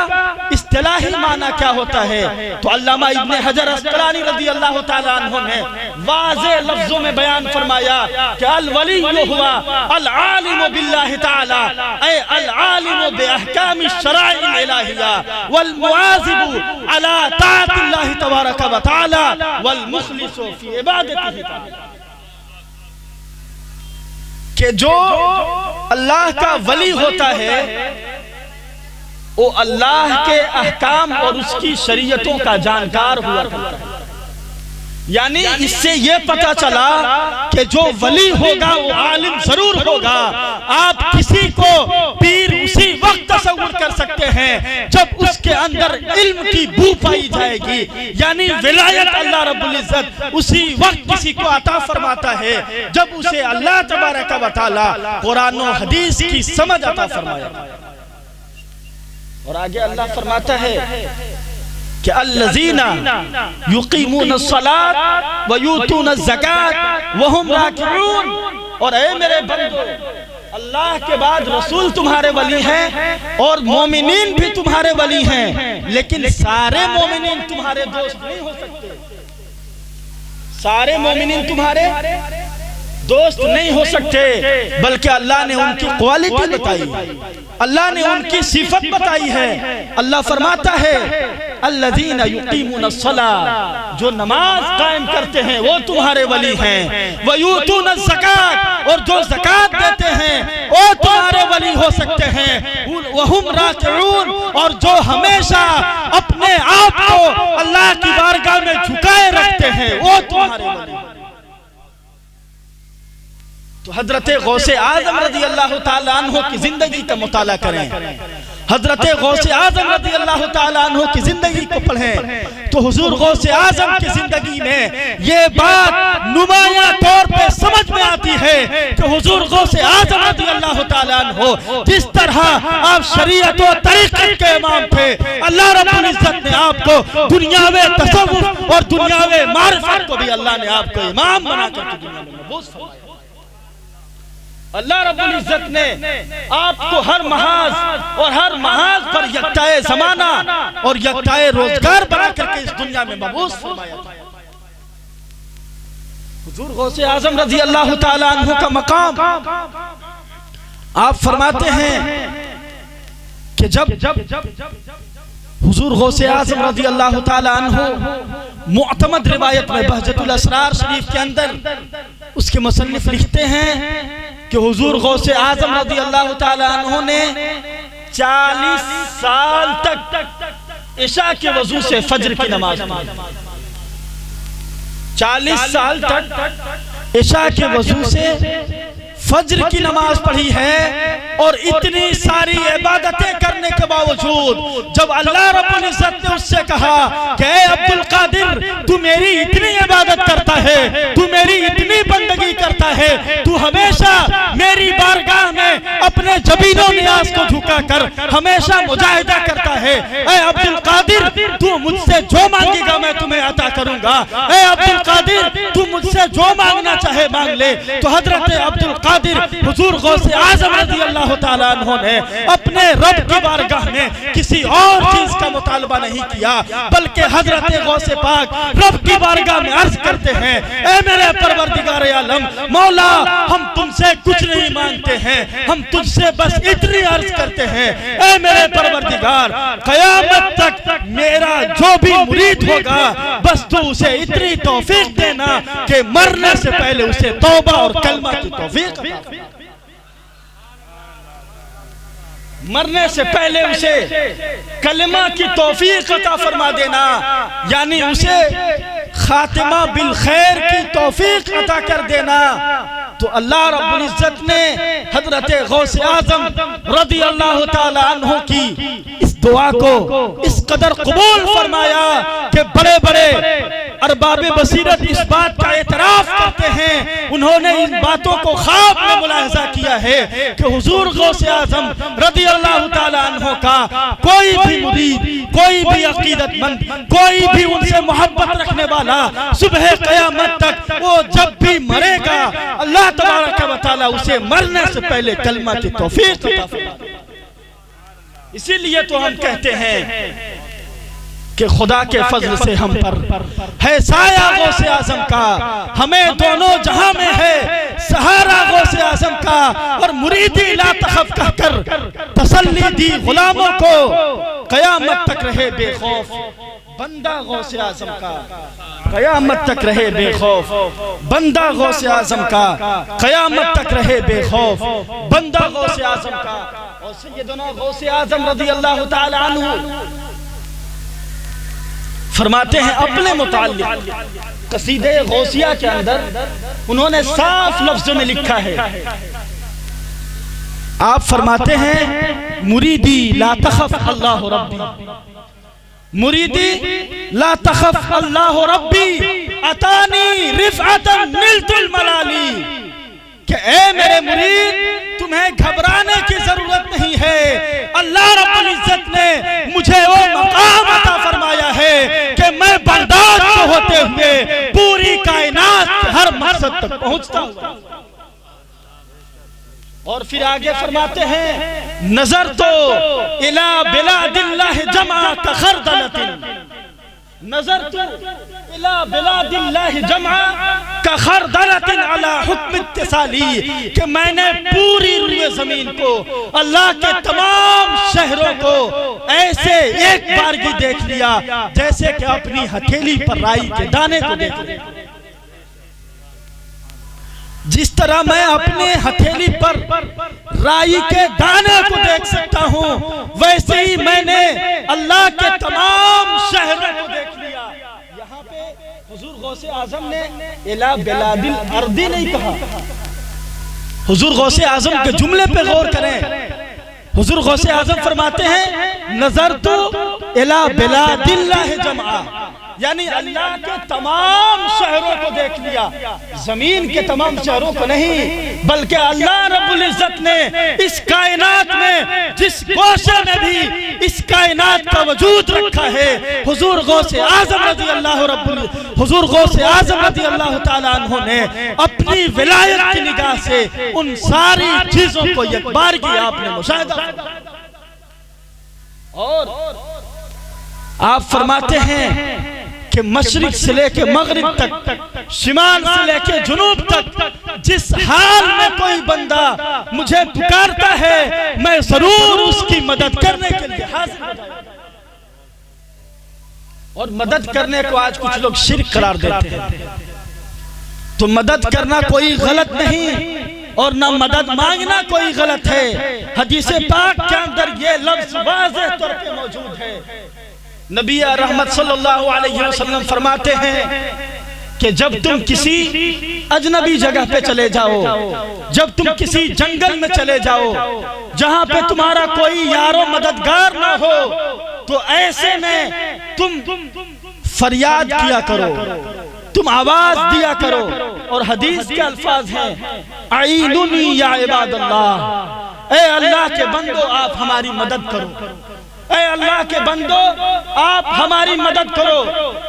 A: اصطلاحی معنی کیا ہوتا ہے؟ تو علامہ ابن حجر عسقلانی رضی اللہ تعالیٰ عنہ نے واضح لفظوں میں بیان فرمایا کہ الولی ہوا العالم باللہ تعالی، اے العالم باحکام الشرائع الالہیہ والمواظب علی طاعت اللہ تبارک و تعالی والمخلص فی عبادتہ. کہ جو اللہ کا ولی ہوتا ہے وہ اللہ کے احکام اور اس کی شریعتوں کا جانکار ہوا کرتا ہے. یعنی اس سے یہ پتہ چلا کہ جو ولی ہوگا وہ عالم ضرور ہوگا. آپ کسی کو پیر اسی وقت تصور کر سکتے ہیں جب اس کے اندر علم کی بو پائی جائے گی. یعنی ولایت اللہ رب العزت اسی وقت کسی کو عطا فرماتا ہے جب اسے اللہ تبارک و تعالی قرآن و حدیث کی سمجھ عطا فرمایا. اور آگے اللہ فرماتا ہے کہ الذین یقیمون الصلاۃ ویؤتون الزکاۃ وہم راکعون. اور اے میرے بندو، اللہ کے بعد رسول تمہارے ولی ہیں اور مومنین بھی تمہارے ولی ہیں، لیکن سارے مومنین تمہارے دوست نہیں ہو سکتے. سارے مومنین تمہارے دوست نہیں ہو سکتے، بلکہ اللہ نے ان کی کوالٹی بتائی، اللہ نے ان کی صفت بتائی ہے. اللہ فرماتا ہے الذین یقیمون الصلاۃ، جو نماز قائم کرتے ہیں وہ تمہارے ولی ہیں. ویؤتون الزکاۃ، اور جو زکوٰۃ دیتے ہیں وہ تمہارے ولی ہو سکتے ہیں. وہم راکعون، اور جو ہمیشہ اپنے آپ کو اللہ کی بارگاہ میں جھکائے رکھتے ہیں وہ تمہارے ولی ہیں. تو حضرت غوث اعظم رضی اللہ تعالیٰ عنہ کی زندگی کا مطالعہ کریں، حضرت غوث اعظم رضی اللہ تعالیٰ عنہ کی زندگی کو پڑھیں تو حضور غوث اعظم کی زندگی میں یہ بات نمایاں طور پہ سمجھ میں آتی ہے کہ حضور غوث اعظم رضی اللہ تعالیٰ عنہ جس طرح آپ شریعت و طریقت کے امام تھے، اللہ رب العزت نے آپ کو دنیاوے تصوف اور دنیاوے معرفت کو بھی اللہ نے آپ کو امام بنا کر دنیا میں مبعوث فرمایا. اللہ رب العزت نے آپ کو ہر محاذ اور ہر محاذ پر یکتائے زمانہ اور یکتائے روزگار بنا کر کے اس دنیا میں مبعوث فرمایا. حضور غوث اعظم رضی اللہ تعالیٰ عنہ کا مقام آپ فرماتے ہیں کہ جب حضور غوث اعظم رضی اللہ تعالیٰ عنہ معتمد روایت میں بہجت الاسرار شریف کے اندر اس کے مصنف لکھتے ہیں کہ حضور غوث اعظم رضی اللہ تعالیٰ عنہ نے 40 سال تک عشاء کے وضو سے فجر کی نماز پڑھی. 40 سال تک عشاء کے وضو سے فجر کی نماز پڑھی ہے. اور اتنی ساری عبادتیں کرنے کے باوجود جب اللہ رب العزت نے اس سے کہا کہ اے عبد القادر تو میری اتنی عبادت کرتا ہے، تو میری اتنی بندگی کرتا ہے، تو ہمیشہ میری بارگاہ میں اپنے جبین و نیاز کو جھکا کر ہمیشہ مجاہدہ کرتا ہے، اے عبد القادر تو مجھ سے جو مانگے گا میں تمہیں عطا کروں گا۔ اے عبد القادر تو مجھ سے جو مانگنا چاہے مانگ لے۔ تو حضرت عبد القادر حضور غوث اعظم رضی اللہ تعالیٰ عنہ نے اپنے رب کی بارگاہ میں کسی اور چیز کا مطالبہ نہیں کیا، بلکہ حضرت غوث پاک رب کی بارگاہ میں عرض کرتے ہیں، اے میرے پروردگار عالم، مولا ہم تم سے کچھ نہیں مانگتے ہیں، ہم تجھ سے بس اتنی عرض کرتے ہیں، اے میرے پروردگار قیامت تک میرا جو بھی مرید ہوگا بس تو اسے اتنی توفیق دینا کہ مرنے سے پہلے اسے توبہ اور کلمہ کی توفیق، مرنے سے پہلے اسے کلمہ کی توفیق عطا فرما دینا، یعنی اسے خاتمہ بالخیر کی توفیق عطا کر دینا۔ تو اللہ رب العزت نے حضرت غوث اعظم رضی اللہ تعالی عنہ کی اس دعا کو اس قدر قبول فرمایا کہ بڑے بڑے ارباب بصیرت اس بات کا اعتراف کرتے ہیں، انہوں نے ان باتوں کو خواب میں ملاحظہ کیا ہے کہ حضور غوث اعظم رضی اللہ تعالی عنہ کا کوئی بھی مرید، کوئی بھی عقیدت مند، کوئی بھی ان سے محبت رکھنے والا صبح قیامت تک وہ جب بھی مرے گا اللہ تبارک و تعالی اسے مرنے سے پہلے کلمہ کی توفیق عطا فرمائے۔ اسی لیے تو ہم کہتے ہیں کہ خدا کے فضل سے ہم پر ہے سایہ غوث اعظم کا، ہمیں دونوں جہاں میں ہے سہارا غوث اعظم کا، اور مریدی لا تخف کہہ کر تسلی دی غلاموں کو، قیامت تک رہے بے خوف بندہ غوث اعظم کا، قیامت تک رہے بے خوف بندہ غوث اعظم کا، قیامت تک رہے بے خوف بندہ غوث اعظم کا۔ اور سیدنا غوث اعظم رضی اللہ تعالی عنہ فرماتے ہیں اپنے متعلق قصیدہ غوثیہ کے اندر انہوں نے صاف لفظوں میں لکھا ہے، آپ فرماتے ہیں مریدی لا تخف اللہ ربی، مریدی لا تخف اللہ ربی اتانی رفعتا نلت الملالی، کہ اے میرے مرید تمہیں گھبرانے کی ضرورت نہیں ہے، اللہ رب العزت نے مجھے وہ مقام عطا فرمایا ہے کہ میں برداشت کو ہوتے ہوئے پوری کائنات کے ہر مقصد تک پہنچتا ہوں۔ اور پھر آگے فرماتے ہیں نظر تو الى بلاد اللہ جمع کخردلت، نظر تو الى بلاد اللہ جمع کخردلت علی حکم اتصالی، کہ میں نے پوری روئے زمین کو اللہ کے تمام شہروں کو ایسے ایک بارگی دیکھ لیا جیسے کہ اپنی ہتھیلی پر رائی کے دانے کو دیکھ لیا۔ جس طرح میں اپنے ہتھیلی پر رائی کے دانے کو دیکھ سکتا ہوں ویسے ہی میں نے اللہ کے تمام شہروں کو دیکھ لیا۔ یہاں پہ حضور غوث اعظم نے الہ بلاد الارض نہیں کہا، حضور غوث اعظم کے جملے پہ غور کریں، حضور غوث اعظم فرماتے ہیں نظر تو الہ بلاد اللہ جمعہ، یعنی اللہ کے تمام شہروں کو دیکھ لیا، زمین کے تمام شہروں کو نہیں، بلکہ اللہ رب العزت نے اس کائنات میں جس گوشے میں بھی اس کائنات کا وجود رکھا ہے، حضور غوث اعظم رضی اللہ تعالیٰ عنہ نے اپنی ولایت کی نگاہ سے ان ساری چیزوں کو یک بارگی آپ نے مشاہدہ فرمایا۔ اور آپ فرماتے ہیں کہ مشرق سے لے کے مغرب تک، شمال سے لے کے جنوب تک جس حال میں کوئی بندہ مجھے پکارتا ہے میں ضرور اس کی مدد کرنے کے لیے حاضر ہو جاؤں گا۔ اور مدد کرنے کو آج کچھ لوگ شرک قرار دیتے ہیں، تو مدد کرنا کوئی غلط نہیں اور نہ مدد مانگنا کوئی غلط ہے، حدیث پاک کے اندر یہ لفظ واضح طور پہ موجود ہے۔ نبی رحمت صلی اللہ علیہ وسلم فرماتے ہیں کہ جب تم کسی اجنبی جگہ پہ چلے جاؤ، جب تم کسی جنگل میں چلے جاؤ جہاں پہ تمہارا کوئی یار و مددگار نہ ہو، تو ایسے میں تم فریاد کیا کرو، تم آواز دیا کرو، اور حدیث کے الفاظ ہیں اعینونی یا عباد اللہ، اے اللہ کے بندو آپ ہماری مدد کرو۔ اے اللہ کے بندو آپ ہماری مدد کرو.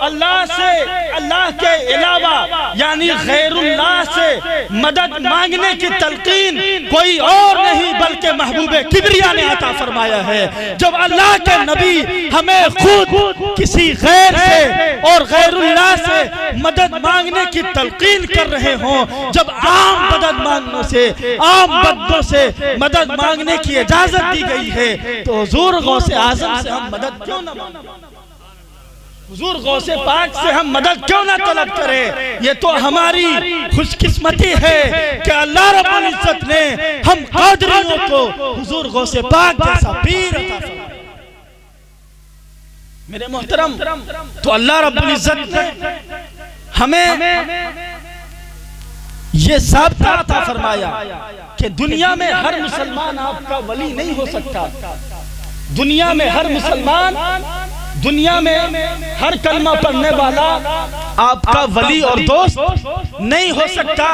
A: اللہ سے، اللہ کے علاوہ یعنی غیر اللہ سے مدد مانگنے کی تلقین کوئی اور نہیں بلکہ محبوب کبریا نے عطا فرمایا ہے. جب اللہ کے نبی ہمیں خود کسی غیر سے اور غیر اللہ سے مدد مانگنے کی تلقین کر رہے ہوں، جب عام مدد مانگنے سے، عام بندوں سے مدد مانگنے کی اجازت دی گئی ہے، تو حضور غوث اعظم سے ہم مدد کیوں نہ مانگیں؟ حضور غوث پاک سے ہم مدد کیوں نہ طلب کریں؟ یہ تو ہماری خوش قسمتی ہے کہ اللہ رب العزت نے ہم قادریوں کو حضور غوث پاک جیسا پیر عطا فرمایا. میرے محترم، تو اللہ رب العزت نے ہمیں یہ ضابطہ عطا فرمایا کہ دنیا میں ہر مسلمان آپ کا ولی نہیں ہو سکتا. دنیا میں ہر مسلمان، دنیا میں ہر کلمہ پڑھنے والا آپ کا ولی اور دوست نہیں ہو سکتا.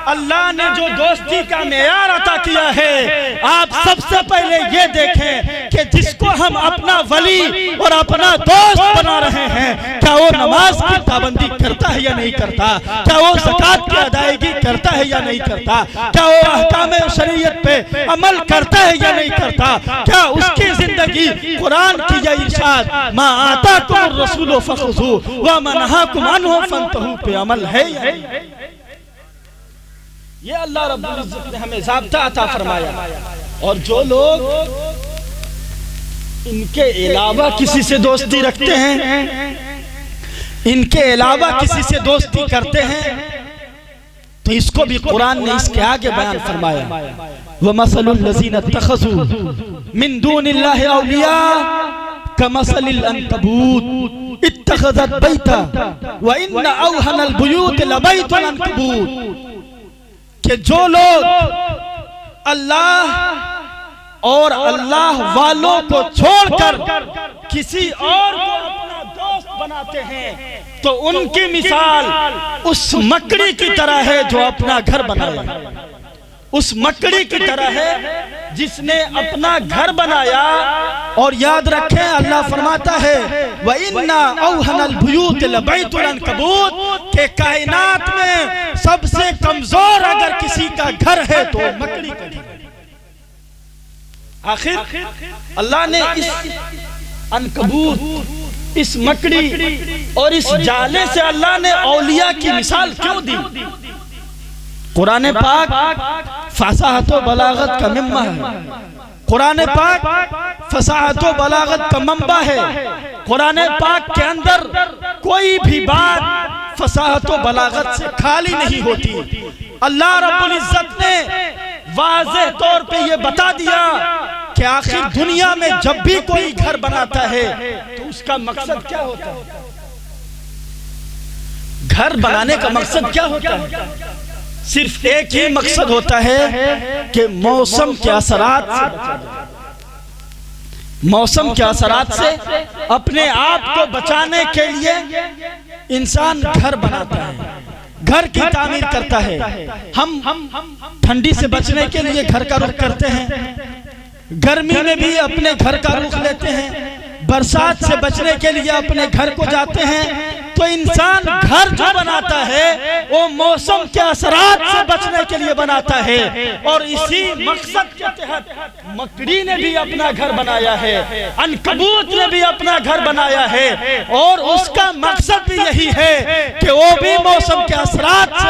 A: اللہ نے جو دوستی کا معیار عطا کیا ہے، آپ سب سے پہلے یہ دیکھیں کہ جس کو ہم اپنا ولی اور اپنا دوست بنا رہے ہیں، کیا وہ نماز کی پابندی کرتا ہے یا نہیں کرتا؟ کیا وہ زکوٰۃ کی ادائیگی کرتا ہے یا نہیں کرتا؟ کیا وہ احکام شریعت پہ عمل کرتا ہے یا نہیں کرتا؟ کیا اس کی زندگی قرآن کی یہ ارشاد ما آتاکم الرسول فخذوہ وما نہاکم عنہ فانتہوا پہ عمل ہے یا نہیں؟ یہ اللہ رب العزت نے ہمیں ضابطہ عطا فرمایا. اور جو لوگ ان کے علاوہ کسی سے دوستی رکھتے ہیں، ان کے علاوہ کسی سے دوستی کرتے ہیں، تو اس کو بھی قرآن نے اس کے آگے بیان فرمایا. وَمَثَلُ الَّذِينَ اتَّخَذُوا مِن دُونِ اللَّهِ أَوْلِيَاءَ كَمَثَلِ الْعَنكَبُوتِ اتَّخَذَتْ بَيْتًا وَإِنَّ أَوْهَنَ الْبُيُوتِ لَبَيْتُ الْعَنكَبُوتِ، کہ جو لوگ اللہ اور اللہ والوں کو چھوڑ کر کسی اور کو اپنا دوست بناتے ہیں، تو ان کی مثال اس مکڑی کی طرح ہے جو اپنا گھر بنایا. اس مکڑی کی طرح ہے جس نے اپنا گھر بنایا. اور یاد رکھیں اللہ فرماتا ہے وَإِنَّ أَوْهَنَ الْبُيُوتِ لَبَيْتُ الْعَنكَبُوتِ، کہ کائنات میں سب سے کمزور اگر کسی کا گھر ہے تو مکڑی کا گھر. آخر اللہ نے اس عنکبوت، اس مکڑی اور اس جالے سے اللہ نے اولیاء کی مثال کیوں دی؟ قرآن پاک فصاحت و بلاغت کا منبع ہے. قرآن پاک فصاحت و بلاغت کا منبع ہے. قرآن پاک کے اندر کوئی بھی بات فصاحت و بلاغت سے خالی نہیں ہوتی. اللہ رب العزت نے واضح طور پہ یہ بتا دیا کہ آخر دنیا میں جب بھی کوئی گھر بناتا ہے تو اس کا مقصد کیا ہوتا ہے؟ گھر بنانے کا مقصد کیا ہوتا ہے؟ صرف ایک ہی مقصد ہوتا ہے کہ موسم کے اثرات سے بچا جائے. موسم کے اثرات سے اپنے آپ کو بچانے کے لیے انسان گھر بناتا ہے، گھر کی تعمیر کرتا ہے. ہم ٹھنڈی سے بچنے کے لیے گھر کا رخ کرتے ہیں، گرمی میں بھی اپنے گھر کا رخ لیتے ہیں، برسات سے بچنے کے لیے اپنے گھر کو جاتے ہیں. تو انسان گھر جو بناتا ہے وہ موسم کے اثرات سے بچنے کے لیے بناتا ہے. اور اسی مقصد کے تحت مکڑی نے بھی اپنا گھر بنایا ہے، عنکبوت نے بھی اپنا گھر بنایا ہے. اور اس کا مقصد بھی یہی ہے کہ وہ بھی موسم کے اثرات سے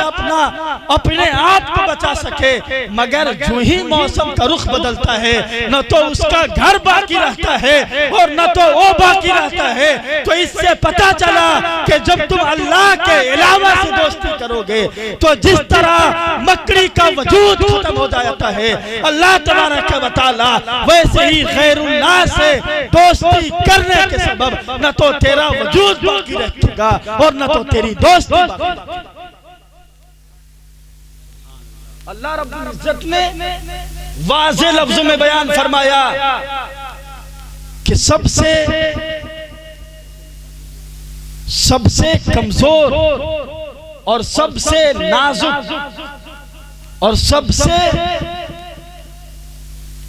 A: اپنے آپ کو بچا سکے. مگر جو ہی موسم کا رخ بدلتا ہے، نہ تو اس کا گھر باقی رہتا ہے اور نہ تو وہ باقی رہتا ہے. تو اس سے پتہ چلا کہ جب تم اللہ کے علاوہ سے دوستی کرو گے تو جس طرح مکڑی کا وجود ختم ہو جاتا ہے اللہ تبارک و تعالی، ویسے ہی غیر اللہ سے دوستی کرنے کے سبب نہ تو تیرا وجود باقی رہے گا اور نہ تو تیری دوستی باقی رہے گا. اللہ رب العزت نے واضح لفظوں میں بیان فرمایا کہ سب سے کمزور اور سب سے نازک اور سب سے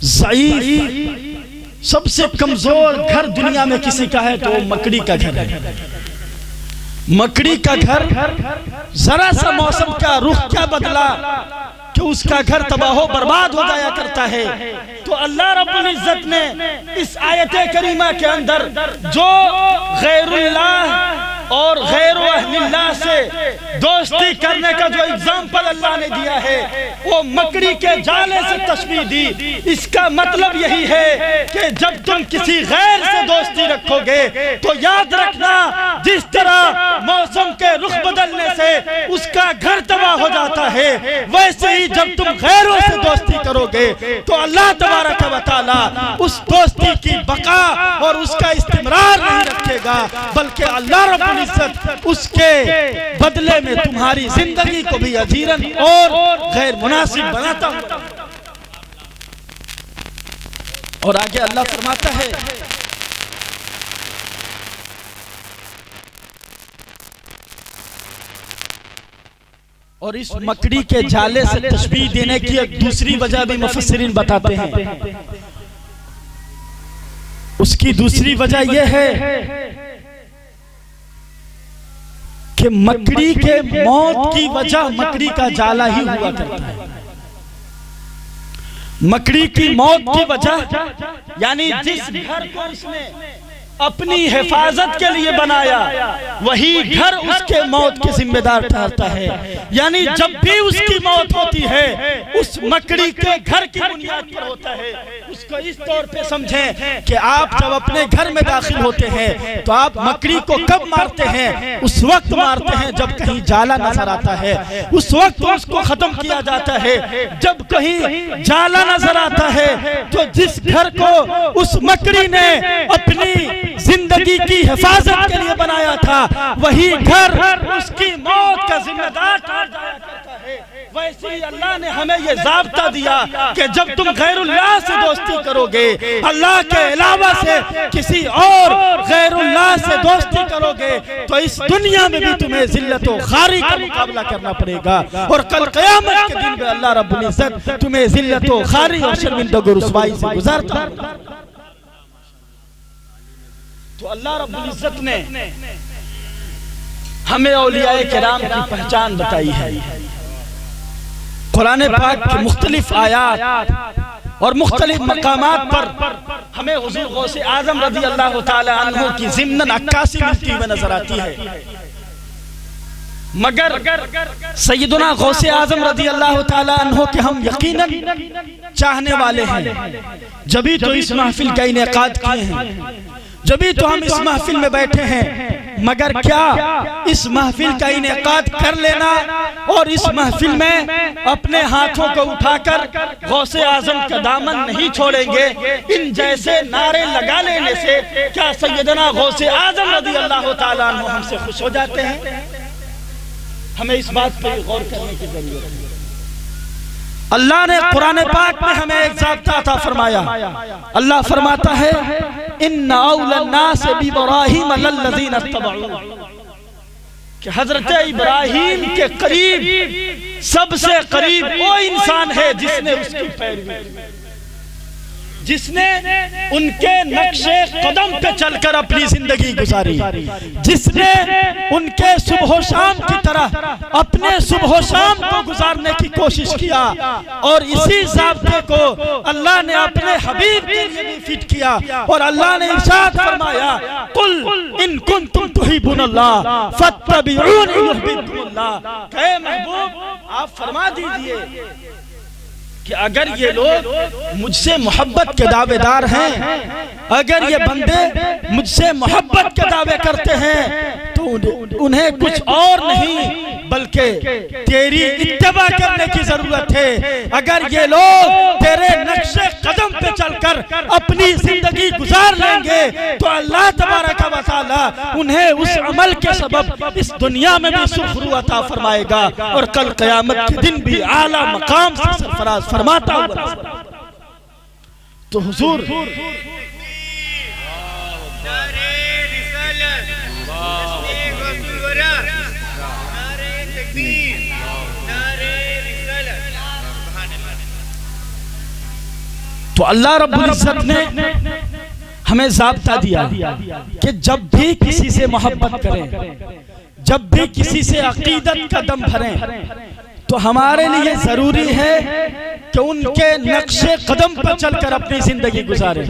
A: ضعیف، سب سے کمزور گھر دنیا میں کسی کا ہے تو وہ مکڑی کا گھر ہے. مکڑی کا گھر ذرا سا موسم کا رخ کیا بدلا کہ اس کا گھر تباہ و برباد ہو جایا کرتا ہے. تو اللہ رب العزت نے اس آیت کریمہ کے اندر جو غیر اللہ اور غیر اہل اللہ سے دوستی کرنے کا جو اگزامپل اللہ نے دیا ہے وہ مکڑی کے جالے سے تشبیہ دی. اس کا مطلب یہی ہے کہ جب تم کسی غیر سے دوستی رکھو گے تو یاد رکھنا جس طرح موسم کے رخ بدلنے سے اس کا گھر تباہ ہو جاتا ہے ویسے ہی جب تم غیروں سے دوستی کرو گے تو اللہ تبارک و تعالی اس دوستی کی بقا اور اس کا استمرار نہیں رکھے گا بلکہ اللہ رب العزت اس کے بدلے میں تمہاری زندگی کو بھی اجیرن اور غیر مناسب بناتا ہوں. اور آگے اللہ فرماتا ہے اور اس مکڑی کے جالے سے تشبیہ دینے کی ایک دوسری وجہ بھی مفسرین بتاتے ہیں. اس کی دوسری وجہ یہ ہے کہ مکڑی کے موت کی وجہ مکڑی کا جالا ہی ہوا کرتا ہے. مکڑی کی موت کی وجہ یعنی جس گھر کو اس نے اپنی حفاظت کے لیے بنایا وہی گھر اس کے موت کے ذمہ دار ٹھہرتا ہے. یعنی جب بھی اس کی موت ہوتی ہے اس مکڑی کے گھر کی بنیاد پر ہوتا ہے. اس کو اس طور پہ سمجھیں کہ آپ جب اپنے گھر میں داخل ہوتے ہیں تو آپ مکڑی کو کب مارتے ہیں؟ اس وقت مارتے ہیں جب کہیں جالا نظر آتا ہے. اس وقت اس کو ختم کیا جاتا ہے جب کہیں جالا نظر آتا ہے. تو جس گھر کو اس مکڑی نے اپنی زندگی کی حفاظت کے لیے بنایا تھا وہی گھر اس کی موت کا ذمہ دار ٹھہر جایا کرتا ہے. ویسے ہی اللہ نے ہمیں یہ ضابطہ دیا کہ جب تم غیر اللہ سے دوستی کرو گے اللہ کے علاوہ سے کسی اور غیر اللہ سے دوستی کرو گے تو اس دنیا میں بھی تمہیں ذلت و خواری کا مقابلہ کرنا پڑے گا اور کل قیامت کے دن میں اللہ رب العزت تمہیں ذلت و خواری اور شرمندگی و رسوائی سے گزارتا ہے. تو اللہ رب العزت نے ہمیں اولیاء کرام کی پہچان بتائی ہے. قرآن پاک کی مختلف آیات اور مختلف مقامات پر ہمیں حضور غوث اعظم رضی اللہ تعالی عنہ کی ضمناً عکاسی ملتی ہوئی نظر آتی ہے. مگر سیدنا غوث اعظم رضی اللہ تعالی عنہ کے ہم یقیناً چاہنے والے ہیں جبھی تو اس محفل کا انعقاد کیے ہیں جبھی تو ہم اس محفل میں بیٹھے ہیں. مگر کیا اس محفل کا انعقاد کر لینا اور اس محفل میں اپنے ہاتھوں کو اٹھا کر غوث اعظم کا دامن نہیں چھوڑیں گے ان جیسے نعرے لگا لینے سے کیا سیدنا غوث اعظم رضی اللہ تعالیٰ عنہ ہم سے خوش ہو جاتے ہیں؟ ہمیں اس بات پر غور کرنے کی ضرورت ہے. اللہ نے قرآن پاک میں ہمیں ایک ضابطہ عطا فرمایا. اللہ فرماتا ہے ان اول الناس بابراہیم للذین اتبعوا کہ حضرت ابراہیم کے قریب سب سے قریب وہ انسان ہے جس نے اس کی پیروی جس نے ان کے نقش قدم پہ چل کر اپنی زندگی گزاری جس نے ان کے صبح و شام کی طرح اپنے صبح و شام کو گزارنے کی کوشش کیا اور اسی ضابطے کو اللہ نے اپنے حبیب کے لیے بھی فٹ کیا. اور اللہ نے ارشاد فرمایا قل ان کنتم تحبون اللہ فاتبعونی یحببکم اللہ. کہ محبوب آپ فرما دیجئے کہ اگر یہ لوگ مجھ سے محبت کے دعوے دار ہیں اگر یہ بندے مجھ سے محبت کے دعوے کرتے ہیں تو انہیں کچھ اور نہیں بلکہ تیری اتباع کرنے کی ضرورت ہے. اگر یہ لوگ تیرے نقش قدم پہ چل کر اپنی زندگی گزار لیں گے تو اللہ تبارک و تعالی انہیں اس عمل کے سبب اس دنیا میں بھی سرخرو عطا فرمائے گا اور کل قیامت کے دن بھی اعلیٰ مقام سے سرفراز فرماتا ہوا. تو حضور تو اللہ رب العزت نے ہمیں ضابطہ دیا کہ جب بھی کسی سے محبت کریں، جب بھی کسی سے عقیدت کا دم بھریں، تو ہمارے لیے ضروری ہے کہ ان کے نقش قدم پر چل کر اپنی زندگی گزاریں۔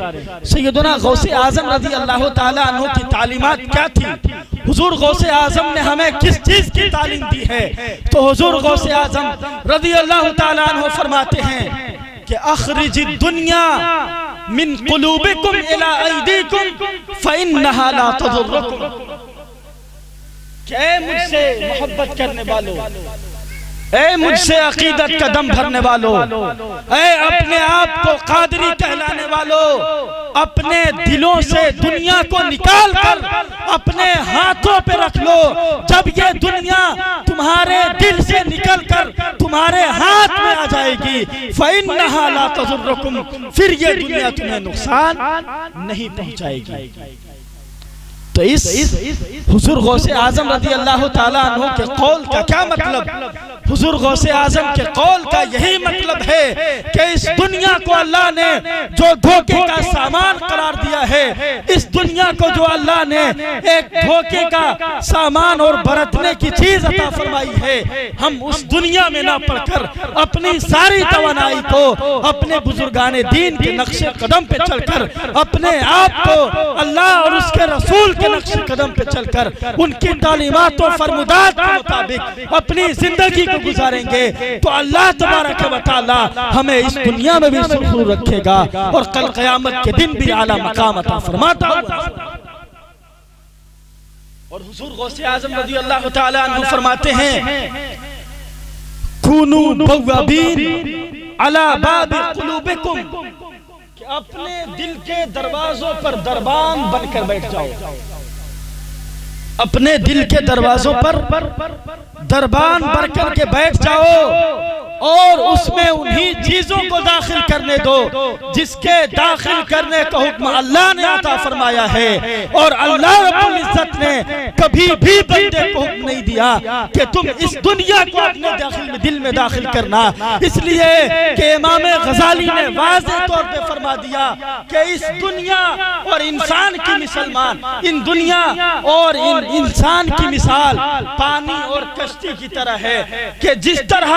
A: سیدنا غوث اعظم رضی اللہ تعالیٰ عنہ کی تعلیمات کیا تھی؟ حضور غوث اعظم نے ہمیں کس چیز کی تعلیم دی ہے؟ تو حضور غوث اعظم رضی اللہ تعالیٰ عنہ فرماتے ہیں کہ اخرج الدنیا من قلوبکم الى ایدیکم فإنہا لا تضرکم، کہ اے مجھ سے محبت کرنے والوں، اے مجھ سے عقیدت کا دم بھرنے والوں، اے اپنے آپ کو قادری کہلانے والوں، اپنے دلوں سے دنیا کو نکال کر اپنے ہاتھوں پہ رکھ لو۔ جب یہ دنیا تمہارے دل سے نکل کر تمہارے ہاتھ میں آ جائے گی، فَإِنَّهَا لَا تَضُرُّكُمْ، پھر یہ دنیا تمہیں نقصان نہیں پہنچائے گی۔ تو اس حضور غوث اعظم رضی اللہ تعالیٰ عنہ کے قول کا کیا مطلب؟ حضور غوث اعظم کے قول کا یہی مطلب ہے کہ اس دنیا کو اللہ نے جو دھوکے کا سامان قرار دیا ہے، اس دنیا کو جو اللہ نے ایک دھوکے کا سامان اور برتنے کی چیز عطا فرمائی ہے، ہم اس دنیا میں نہ پڑ کر اپنی ساری توانائی کو اپنے بزرگان دین کے نقش قدم پہ چل کر اپنے آپ کو اللہ اور اس کے رسول کے نقش قدم پہ چل کر ان کی تعلیمات و فرمودات کے مطابق اپنی زندگی کو گزاریں گے تو اللہ تبارک و تعالی ہمیں اس دنیا میں بھی سرخرو رکھے گا اور کل قیامت کے دن بھی اعلیٰ مقام عطا فرماتا ہوگا۔ اور حضور غوث اعظم رضی اللہ تعالی عنہ فرماتے ہیں کونو بوابین علی باب قلوبکم، کہ اپنے دل کے دروازوں پر دربان بن کر بیٹھ جاؤ، اپنے دل کے دروازوں پر دربان بن کر کے بیٹھ جاؤ اور اس میں انہی چیزوں کو داخل کرنے دو جس کے داخل کرنے کا حکم اللہ نے عطا فرمایا ہے، اور اللہ رب العزت نے کبھی بھی بندے کو حکم نہیں دیا کہ تم اس دنیا کو اپنے دل میں داخل کرنا، اس لیے کہ امام غزالی نے واضح طور پہ فرما دیا کہ اس دنیا اور انسان کی مسلمان، ان دنیا اور انسان کی مثال پانی اور کشتی کی طرح ہے کہ جس طرح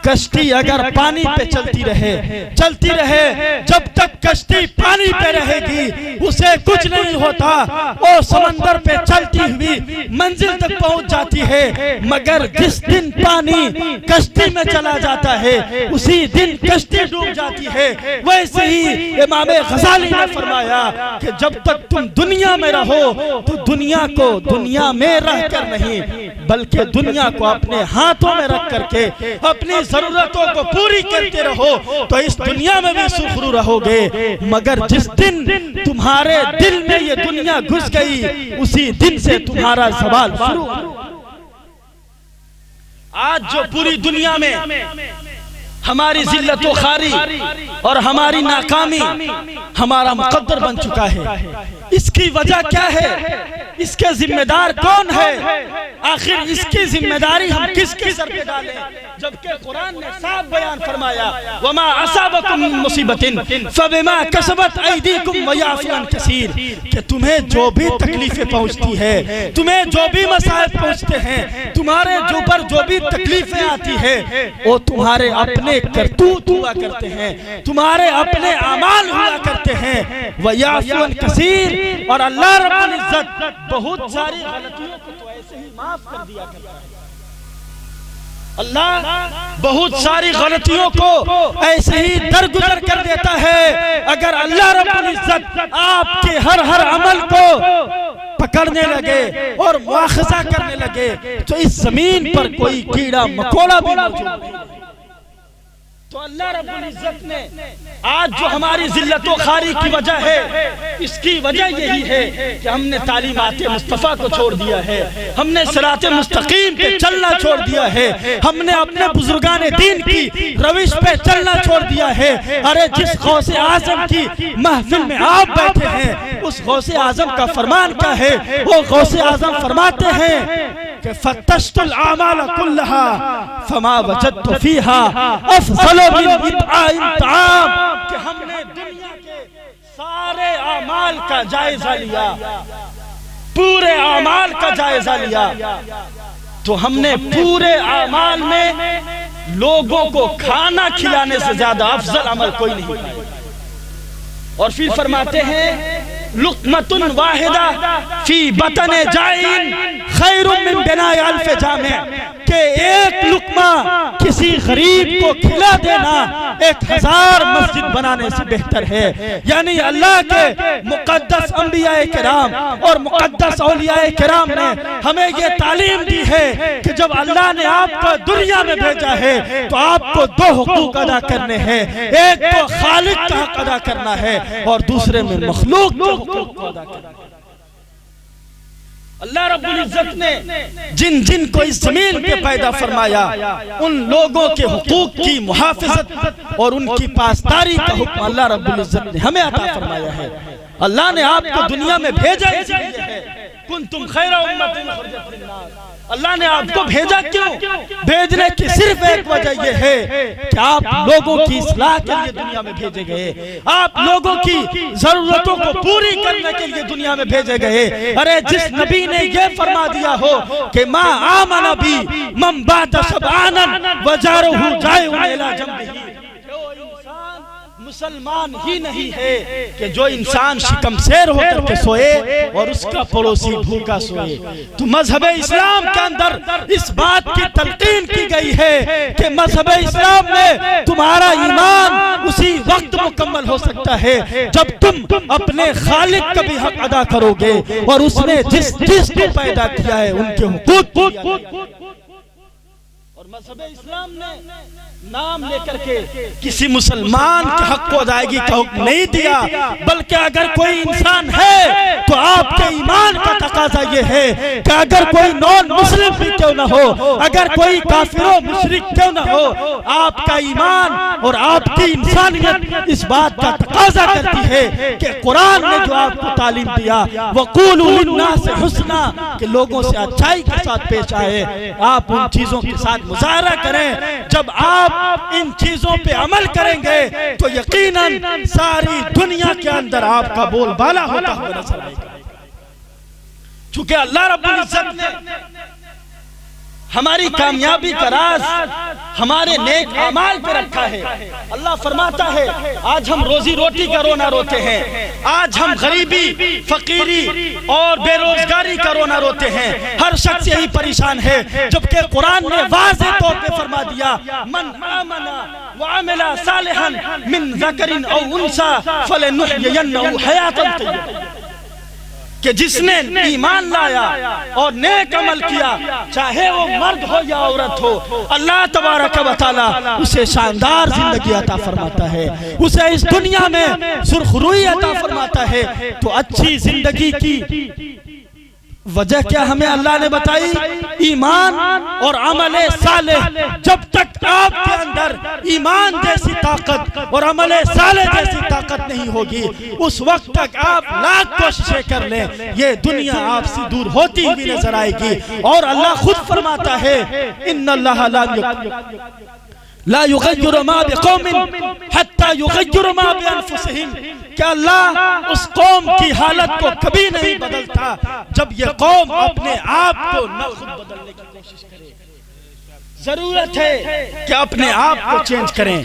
A: کشتی اگر پانی پہ چلتی رہے جب تک کشتی پانی پہ رہے گی اسے کچھ نہیں ہوتا، اور سمندر پہ چلتی ہوئی منزل تک پہنچ جاتی ہے، مگر جس دن پانی کشتی میں چلا جاتا ہے اسی دن کشتی ڈوب جاتی ہے۔ ویسے ہی امام غزالی نے فرمایا کہ جب تک تم دنیا میں رہو تو دنیا کو دنیا میں رہ کر نہیں بلکہ دنیا کو اپنے ہاتھوں میں رکھ کر کے اپنی ضرورتوں کو پوری کرتے رہو تو اس دنیا میں بھی سرخرو رہو گے، مگر جس دن تمہارے دل میں یہ دنیا گھس گئی اسی دن سے تمہارا زوال شروع۔ آج جو پوری دنیا میں ہماری ذلت و خواری اور ہماری ناکامی ہمارا مقدر بن چکا ہے، اس کی وجہ کیا ہے؟ اس کے ذمہ دار کون ہے؟ آخر اس کی ذمہ داری ہم کس کے سر پہ ڈالیں؟ جبکہ قرآن نے صاف بیان فرمایا وَمَا أَصَابَكُم مِّن مُّصِيبَةٍ فَبِمَا كَسَبَتْ أَيْدِيكُمْ وَيَعْفُو عَن كَثِيرٍ، کہ تمہیں جو بھی تکلیفیں پہنچتی ہے، تمہیں جو بھی مصائب پہنچتے ہیں، تمہارے جو بھی تکلیفیں آتی ہیں وہ تمہارے اپنے کرتوت ہوا کرتے ہیں، تمہارے اپنے اعمال ہوا کرتے ہیں۔ وَيَعْفُو عَن كَثِيرٍ، اور اللہ رب العزت بہت ساری غلطیوں کو تو ایسے ہی معاف کر دیا کرتا ہے۔ اللہ بہت ساری غلطیوں کو ایسے ہی درگزر کر دیتا ہے۔ اگر اللہ رب العزت آپ کے ہر عمل کو پکڑنے لگے اور مواخذہ کرنے لگے تو اس زمین پر کوئی کیڑا مکوڑا بھی موجود نہیں۔ تو اللہ رب العزت نے آج جو ہماری ذلت و خواری کی وجہ ہے، اس کی وجہ یہی ہے کہ ہم نے تعلیمات مصطفیٰ کو چھوڑ دیا ہے، ہم نے صراط مستقیم پہ چلنا چھوڑ دیا ہے، ہم نے اپنے بزرگان دین کی روش پہ چلنا چھوڑ دیا ہے۔ ارے جس غوث اعظم کی محفل میں آپ بیٹھے ہیں اس غوث اعظم کا فرمان کیا ہے؟ وہ غوث اعظم فرماتے ہیں کہ فتشت الاعمال كلها فما وجدت فيها افضل من اطعام الطعام، کہ ہم نے دنیا کے سارے اعمال کا جائزہ لیا، پورے اعمال کا جائزہ لیا، تو ہم نے پورے اعمال میں لوگوں کو کھانا کھلانے سے زیادہ افضل عمل کوئی نہیں پایا۔ اور پھر فرماتے ہیں لقمۃ واحدہ فی بطن جائع خیر من بناء الف جامع، کہ ایک لقمہ کسی غریب کو کھلا دینا 1000 مسجد بنانے سے بہتر ہے۔ یعنی اللہ کے مقدس انبیاء کرام اور مقدس اولیاء کرام نے ہمیں یہ تعلیم دی ہے کہ جب اللہ نے آپ کو دنیا میں بھیجا ہے تو آپ کو 2 حقوق ادا کرنے ہیں، ایک تو خالق کا حق ادا کرنا ہے اور دوسرے میں مخلوق کے حقوق کو ادا کرنا ہے۔ اللہ رب العزت نے جن جن کو اس زمین پہ پیدا فرمایا ان لوگوں کے حقوق کی محافظت اور ان کی پاسداری کا حکم اللہ رب العزت نے ہمیں عطا فرمایا ہے۔ اللہ نے آپ کو دنیا میں بھیجا اس لیے ہے، کنتم خیر امۃ اخرجت للناس۔ اللہ نے آپ کو بھیجا کیوں؟ بھیجنے کی صرف ایک وجہ یہ ہے کہ آپ لوگوں کی اصلاح کے لیے دنیا میں بھیجے گئے، آپ لوگوں کی ضرورتوں کو پوری کرنے کے لیے دنیا میں بھیجے گئے۔ ارے جس نبی نے یہ فرما دیا ہو کہ ما آمن بی من بات شبعانا وجارہ جائع الی جنبہ، مسلمان ہی نہیں ہے کہ جو انسان شکم سیر ہو کر کے سوئے اور اس کا پڑوسی بھوکا سوئے۔ تو مذہب اسلام کے اندر اس بات کی تلقین کی گئی ہے کہ مذہب اسلام میں تمہارا ایمان اسی وقت مکمل ہو سکتا ہے جب تم اپنے خالق کا بھی حق ادا کرو گے اور اس نے جس چیز کو پیدا کیا ہے ان کے حقوق کو۔ اور مذہب اسلام نے نام لے کر کے کسی مسلمان کے حق کو ادائیگی کا حکم نہیں دیا، بلکہ اگر کوئی انسان ہے تو آپ کے ایمان کا تقاضا یہ ہے کہ اگر کوئی نان مسلم بھی کیوں نہ ہو، اگر کوئی کافر و مشرک کیوں نہ ہو، آپ کا ایمان اور آپ کی انسانیت اس بات کا تقاضا کرتی ہے کہ قرآن نے جو آپ کو تعلیم دیا وَقُولُوا لِلنَّاسِ حُسْنًا، کہ لوگوں سے اچھائی کے ساتھ پیش آئے، آپ ان چیزوں کے ساتھ مظاہرہ کریں۔ جب آپ ان چیزوں پہ عمل کریں گے تو یقیناً ساری دنیا کے اندر آپ کا بول بالا ہوتا ہوا نظر آئے گا، چونکہ اللہ رب العزت نے ہماری کامیابی کا راز ہمارے نیک اعمال پہ رکھا ہے۔ اللہ فرماتا ہے آج ہم روزی روٹی کا رونا روتے ہیں، آج ہم غریبی، فقیری اور بے روزگاری کا رونا روتے ہیں، ہر شخص یہی پریشان ہے، جبکہ قرآن نے واضح طور پہ فرما دیا من آمن وعمل صالحا من ذکر او انثى فلنحيينه حیاتا طیبہ، کہ جس نے ایمان لایا اور نیک عمل کیا، چاہے وہ مرد ہو یا عورت ہو، اللہ تبارک و تعالی اسے شاندار زندگی عطا فرماتا ہے، اسے اس دنیا میں سرخروئی عطا فرماتا ہے۔ تو اچھی زندگی کی وجہ کیا ہمیں اللہ نے بتائی؟ ایمان اور عمل صالح۔ جب تک آپ کے اندر ایمان جیسی طاقت اور عمل صالح جیسی طاقت نہیں ہوگی، اس وقت تک آپ لاکھ کوششیں کر لیں، یہ دنیا آپ سے دور ہوتی ہوئی نظر آئے گی۔ اور اللہ خود فرماتا ہے ان اللہ لا یغیر ما بقوم حتی یغیر ما بانفسہم، کہ اللہ اس قوم کی حالت کو کبھی نہیں بدلتا جب یہ قوم اپنے آپ کو نہ خود بدلنے کی کوشش کرے۔ ضرورت ہے کہ اپنے آپ کو چینج کریں،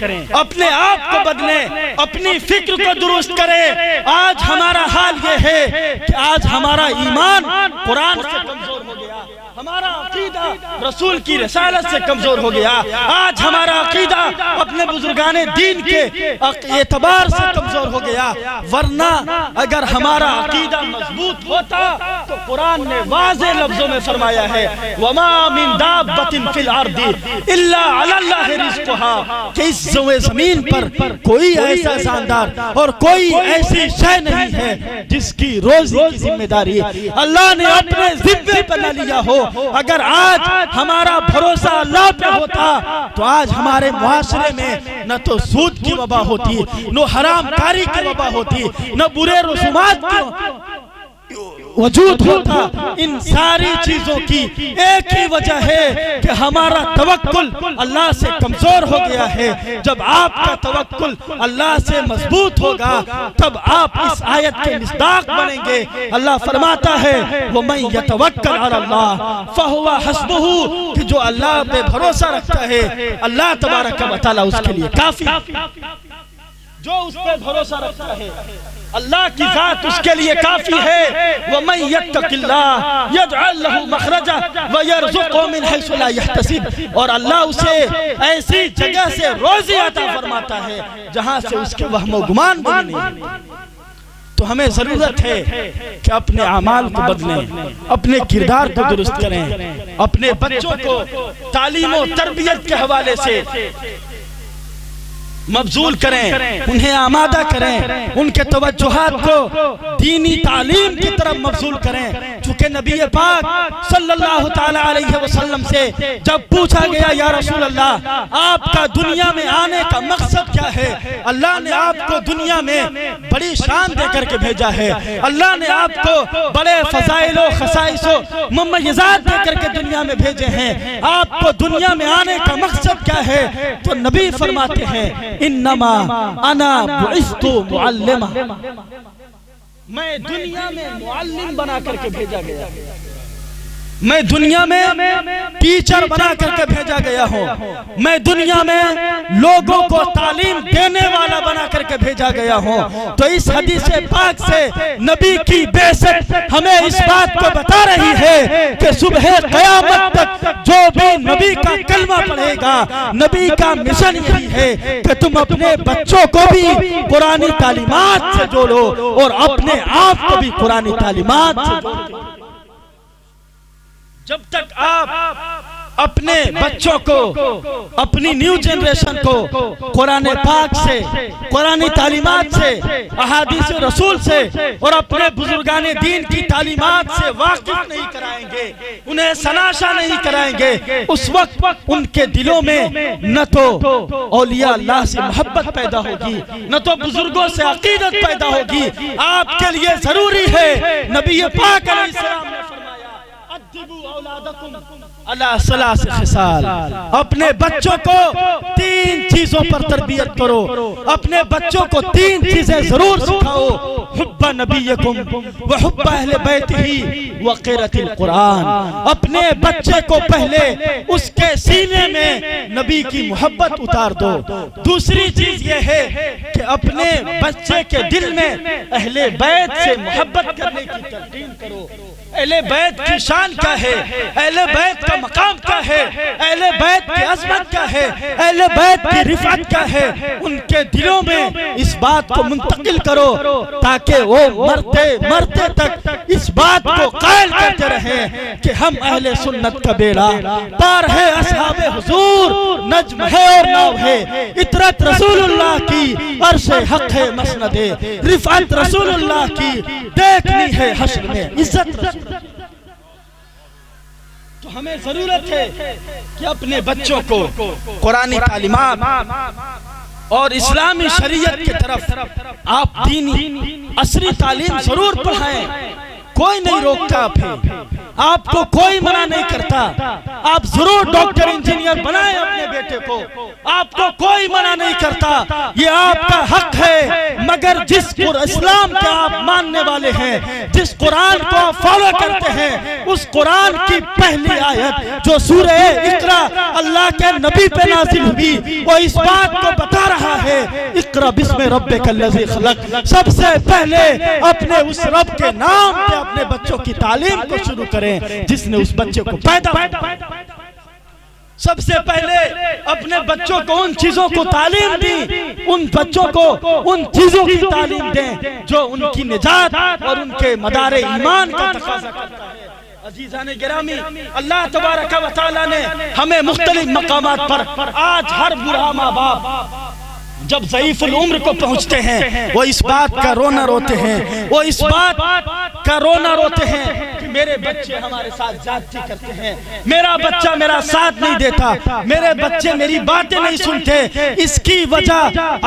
A: اپنے آپ کو بدلیں، اپنی فکر کو درست کریں۔ آج ہمارا حال یہ ہے کہ آج ہمارا ایمان قرآن سے کمزور ہو گیا، ہمارا عقیدہ رسول کی رسالت سے کمزور ہو گیا، آج ہمارا عقیدہ اپنے بزرگان دین کے اعتبار سے کمزور ہو گیا۔ ورنہ اگر ہمارا عقیدہ مضبوط ہوتا تو قرآن نے واضح لفظوں میں فرمایا ہے وَمَا مِن دَابَّةٍ فِي الْأَرْضِ إِلَّا عَلَى اللَّهِ رِزْقُهَا، کہ اس زمین پر کوئی ایسا جاندار اور کوئی ایسی شے نہیں ہے جس کی روزی کی ذمہ داری اللہ نے اپنے ذمے پر نہ لیا ہو۔ اگر آج ہمارا بھروسہ اللہ پہ ہوتا تو آج ہمارے معاشرے میں نہ تو سود کی وبا ہوتی، نہ حرام کاری کی وبا ہوتی، نہ برے رسومات کی وجود ہوتا، ان ساری چیزوں کی ایک ہی وجہ ہے کہ ہمارا توکل اللہ سے کمزور ہو گیا ہے۔ جب آپ کا توکل اللہ سے مضبوط ہوگا تب آپ اس آیت کے مصداق بنیں گے۔ اللہ فرماتا ہے وَمَن يَتَوَكَّلْ عَلَى اللَّهِ فَهُوَ حَسْبُهُ، کہ جو اللہ پہ بھروسہ رکھتا ہے اللہ تبارک و تعالی اس کے لیے کافی، جو اس پہ بھروسہ رکھتا ہے اللہ کی ذات اس کے لیے کافی ہے۔ وَمَن يَتَّقِ اللَّهَ يَجْعَلْ لَهُ مَخْرَجًا وَيَرْزُقْهُ مِنْ حَيْثُ لَا يَحْتَسِبُ، اور اللہ اسے ایسی جگہ سے روزی عطا فرماتا ہے جہاں سے اس کے وہم و گمان بھی نہیں۔ تو ہمیں ضرورت ہے کہ اپنے اعمال کو بدلیں، اپنے کردار کو درست کریں، اپنے بچوں کو تعلیم و تربیت کے حوالے سے مبذول کریں، انہیں آمادہ کریں، ان کے توجہات کو دینی تعلیم کی طرف مبذول کریں۔ چونکہ نبی پاک صلی اللہ تعالی علیہ وسلم سے جب پوچھا گیا یا رسول اللہ آپ کا دنیا میں آنے کا مقصد کیا ہے، اللہ نے آپ کو دنیا میں بڑی شان دے کر کے بھیجا ہے، اللہ نے آپ کو بڑے فضائل و خصائص و ممیزات دے کر کے دنیا میں بھیجے ہیں، آپ کو دنیا میں آنے کا مقصد کیا ہے؟ تو نبی فرماتے ہیں انما انا بعثت معلما، میں دنیا میں معلم بنا کر کے بھیجا گیا، میں دنیا میں ٹیچر بنا کر کے بھیجا گیا ہوں، میں دنیا میں لوگوں کو تعلیم دینے والا بنا کر کے بھیجا گیا ہوں۔ تو اس حدیث پاک سے نبی کی بعثت ہمیں اس بات کو بتا رہی ہے کہ صبح قیامت تک جو بھی نبی کا کلمہ پڑھے گا، نبی کا مشن یہی ہے کہ تم اپنے بچوں کو بھی قرآنی تعلیمات سے جوڑو اور اپنے آپ کو بھی قرآنی تعلیمات سے جوڑو۔ جب تک آپ اپنے بچوں کو، اپنی نیو جنریشن کو قرآن پاک سے، قرآنی تعلیمات سے، احادیث رسول سے اور اپنے بزرگان دین کی تعلیمات سے واقف نہیں کرائیں گے، انہیں سناشا نہیں کرائیں گے، اس وقت ان کے دلوں میں نہ تو اولیاء اللہ سے محبت پیدا ہوگی، نہ تو بزرگوں سے عقیدت پیدا ہوگی۔ آپ کے لیے ضروری ہے، نبی پاک علیہ السلام نے فرمایا اللہ ثلاث خصال، اپنے بچوں کو تین چیزوں پر تربیت کرو، اپنے بچوں کو تین چیزیں ضرور سکھاؤ، حب نبیکم وحب اہل بیتہ وقرۃ القرآن۔ اپنے بچے کو پہلے اس کے سینے میں نبی کی محبت اتار دو۔ دوسری چیز یہ ہے کہ اپنے بچے کے دل میں اہل بیت سے محبت کرنے کی تلقین کرو۔ اہل بیت کی شان کیا ہے، اہل بیت کا مقام کیا ہے، اہل بیت کی عظمت کیا ہے، اہل بیت کی رفعت کیا ہے، ان کے دلوں میں اس بات کو منتقل کرو تاکہ وہ مرتے مرتے تک اس بات کو قائل کرتے رہیں کہ ہم اہل سنت کا بیڑا پار ہے، اصحاب حضور نجم ہے اور ناو ہے، اطرت رسول اللہ کی عرش حق ہے مسند، رفعت رسول اللہ کی دیکھنی ہے حشر میں عزت رسول۔ تو ہمیں ضرورت ہے کہ اپنے بچوں کو قرآنی تعلیمات اور اسلامی شریعت کی طرف آپ دینی عصری تعلیم ضرور پڑھائیں۔ کوئی نہیں روکتا آپ کو، کوئی منع نہیں کرتا، آپ ضرور ڈاکٹر انجینئر بنائیں اپنے بیٹے کو، آپ کو کوئی منع نہیں کرتا، یہ آپ کا حق ہے، مگر جس اسلام کے آپ ماننے والے ہیں، جس قرآن کو آپ فالو کرتے ہیں، اس قرآن کی پہلی آیت جو سورہ اقرا اللہ کے نبی پہ نازل ہوئی وہ اس بات کو بتا رہا ہے اقرا بسم ربک الذی خلق۔ سب سے پہلے اپنے اس رب کے نام پہ اپنے بچوں کی تعلیم کو شروع کریں جس نے اس بچے کو پیدا کیا۔ سب سے پہلے اپنے بچوں کو ان چیزوں کو تعلیم دی، ان بچوں کو ان چیزوں کی تعلیم دیں جو ان کی نجات اور ان کے مدار ایمان کا تقاضا کرتا ہے۔ عزیزان گرامی، اللہ تبارک و تعالی نے ہمیں مختلف مقامات پر آج ہر برا ماں باپ جب ضعیف العمر کو پہنچتے ہیں وہ اس بات کا رونا روتے ہیں، وہ اس بات کا رونا روتے ہیں کہ میرے بچے ہمارے ساتھ زیادتی کرتے ہیں، میرا بچہ میرا ساتھ نہیں دیتا، میرے بچے میری باتیں نہیں سنتے. اس کی وجہ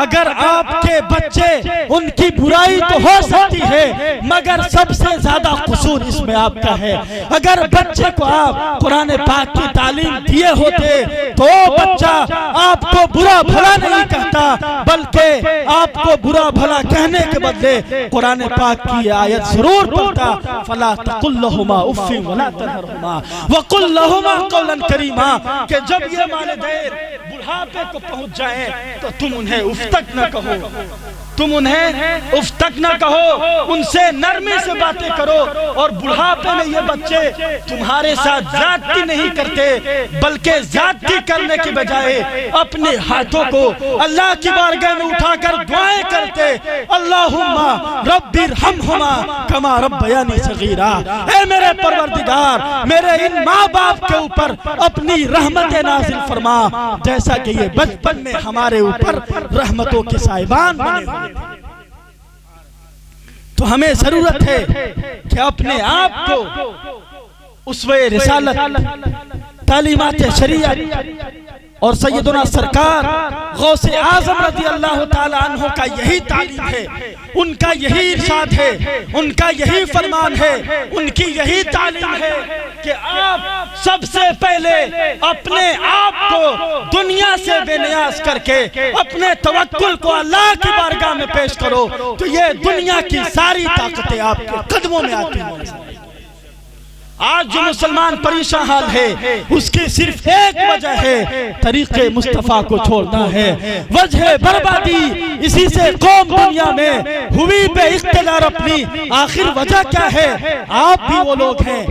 A: اگر آپ کے بچے، ان کی برائی تو ہو سکتی ہے مگر سب سے زیادہ قصور اس میں آپ کا ہے. اگر بچے کو آپ قرآن پاک کی تعلیم دیے ہوتے تو بچہ آپ کو برا بھلا نہیں کہتا، بلکہ آپ کو برا بھلا کہنے کے بدلے قرآن پاک کی آیت ضرور پڑھتا. فلا تقل لهما اف ولا تنهرهما وقل لهما قولا کریما، کہ جب یہ والدین بڑھاپے کو پہنچ جائیں تو تم انہیں اف تک نہ کہو، تم انہیں اف تک نہ کہو، ان سے نرمی سے باتیں کرو. اور بڑھاپے میں یہ بچے تمہارے ساتھ زیادتی نہیں کرتے بلکہ زیادتی کرنے کی بجائے اپنے ہاتھوں کو اللہ کی بارگاہ میں اٹھا کر دعائیں کرتے. اللہم رب ارحمہما کما ربیانی صغیرا، اے میرے پروردگار میرے ان ماں باپ کے اوپر اپنی رحمت نازل فرما جیسا کہ یہ بچپن میں ہمارے اوپر رحمتوں کے سائبان بنے ہوئے. تو ہمیں ضرورت ہے کہ اپنے آپ کو اسوہ رسالت، تعلیمات شریعت اور سیدنا سرکار غوث اعظم رضی اللہ تعالی عنہ کا یہی تعلیم ہے، ان کا یہی ارشاد ہے، ان کا یہی فرمان ہے، ان کی یہی تعلیم ہے کہ آپ سب سے پہلے اپنے آپ کو دنیا سے بے نیاز کر کے اپنے توکل کو اللہ کی بارگاہ میں پیش کرو تو یہ دنیا کی ساری طاقتیں آپ کے قدموں میں آتی ہیں. آج جو مسلمان پریشان حال ہے اس کی صرف ایک وجہ ہے، طریق مصطفیٰ کو چھوڑنا ہے. وجہ بربادی اسی سے قوم دنیا میں ہوئی بے اقتدار اپنی. آخر وجہ کیا ہے؟ آپ بھی وہ لوگ ہیں.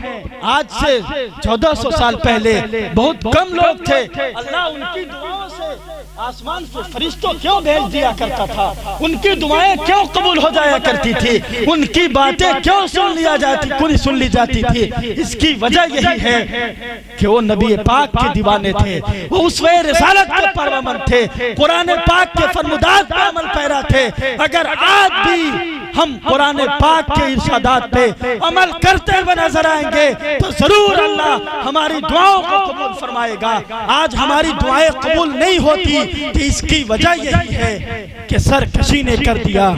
A: آج سے 1400 سال پہلے بہت کم لوگ تھے. اللہ ان کی دعاؤں سے آسمان سے فرشتوں کیوں بھیج دیا کرتا تھا، ان کی دعائیں کیوں قبول ہو جایا کرتی تھی، ان کی باتیں کیوں سن لی جاتی تھی. اس کی وجہ یہی ہے کہ وہ نبی پاک کے دیوانے تھے، وہ اسوہ رسالت کے پرامن تھے، قرآن پاک کے فرمودات پر عمل پیرا تھے. اگر آج بھی ہم قرآن پاک کے ارشادات پہ عمل کرتے ہوئے نظر آئیں گے تو ضرور اللہ ہماری دعاؤں کو قبول فرمائے گا. آج ہماری دعائیں قبول نہیں ہوتی کہ اس کی وجہ یہی ہے کہ سرکشی نے کر دیا،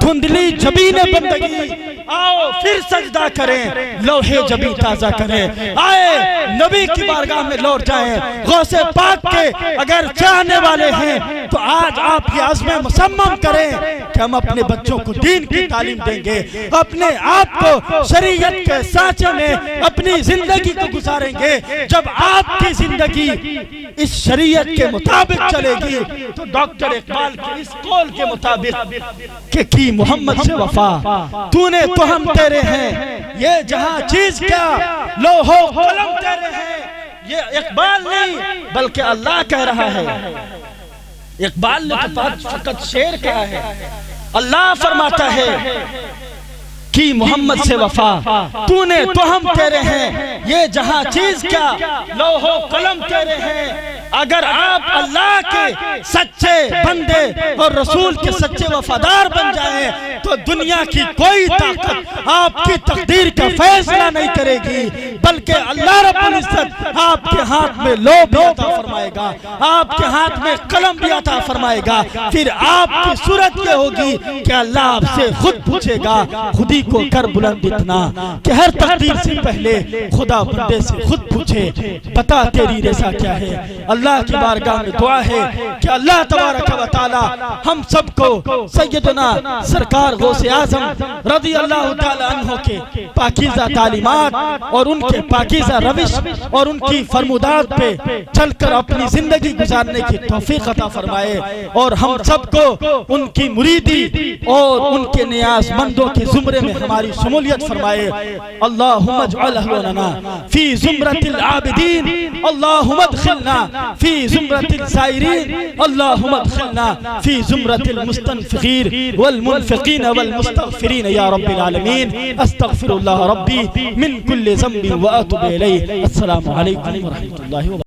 A: دھندلی جبین بندگی. آؤ پھر سجدہ کریں، لوح جبی تازہ کریں، آئے نبی کی بارگاہ میں لوٹ جائیں. غوث پاک کے اگر چاہنے والے ہیں تو آج آپ یہ عزم مصمم کریں کہ ہم اپنے بچوں کو دین کی تعلیم دیں گے، اپنے آپ کو شریعت کے سانچے میں اپنی زندگی کو گزاریں گے. جب آپ کی زندگی اس شریعت کے مطابق چلے گی تو ڈاکٹر اقبال کے اس قول کے مطابق کہ کی محمد سے وفا تو نے تو ہم تیرے ہیں، یہ جہاں چیز کیا لوح و قلم تیرے ہیں. یہ اقبال نہیں بلکہ اللہ کہہ رہا ہے. اقبال نے تو فقط شعر کہا ہے، اللہ فرماتا ہے کی محمد سے وفا تو نے تو ہم تیرے ہیں، یہ جہاں چیز کیا لوح و قلم تیرے ہیں. اگر آپ اللہ کے سچے بندے اور رسول کے سچے وفادار بن جائیں تو دنیا کی کوئی طاقت آپ کی تقدیر کا فیصلہ نہیں کرے گی، بلکہ اللہ رب العزت آپ کے ہاتھ میں لوح بھی عطا فرمائے گا، آپ کے ہاتھ میں قلم بھی عطا فرمائے گا. پھر آپ کی صورت یہ ہوگی کہ اللہ آپ سے خود پوچھے گا. خودی کو کر بلند اتنا کہ ہر تقدیر سے پہلے خدا بندے سے خود پوچھے بتا تیری رضا کیا ہے. اللہ کی بارگاہ میں دعا ہے کہ اللہ تبارک و تعالی ہم سب کو سیدنا سرکار غوث اعظم رضی اللہ تعالی عنہ کے پاکیزہ تعلیمات اور ان کے پاکیزہ روش اور ان کی فرمودات پہ چل کر اپنی زندگی گزارنے کی توفیق عطا فرمائے، اور ہم سب کو ان کی مریدی اور ان کے نیاز مندوں کے زمرے میں ہماری شمولیت فرمائے. اللہم اجعلہ لنا فی زمرۃ العابدین، اللہم ادخلنا فی زمرۃ الزائرین، اللہم ادخلنا فی زمرۃ المستنفقین والمنفقین والمستغفرین یا رب العالمین. استغفر اللہ ربی من کل ذنب واتوب الیہ. السلام علیکم ورحمۃ اللہ وبرکاتہ.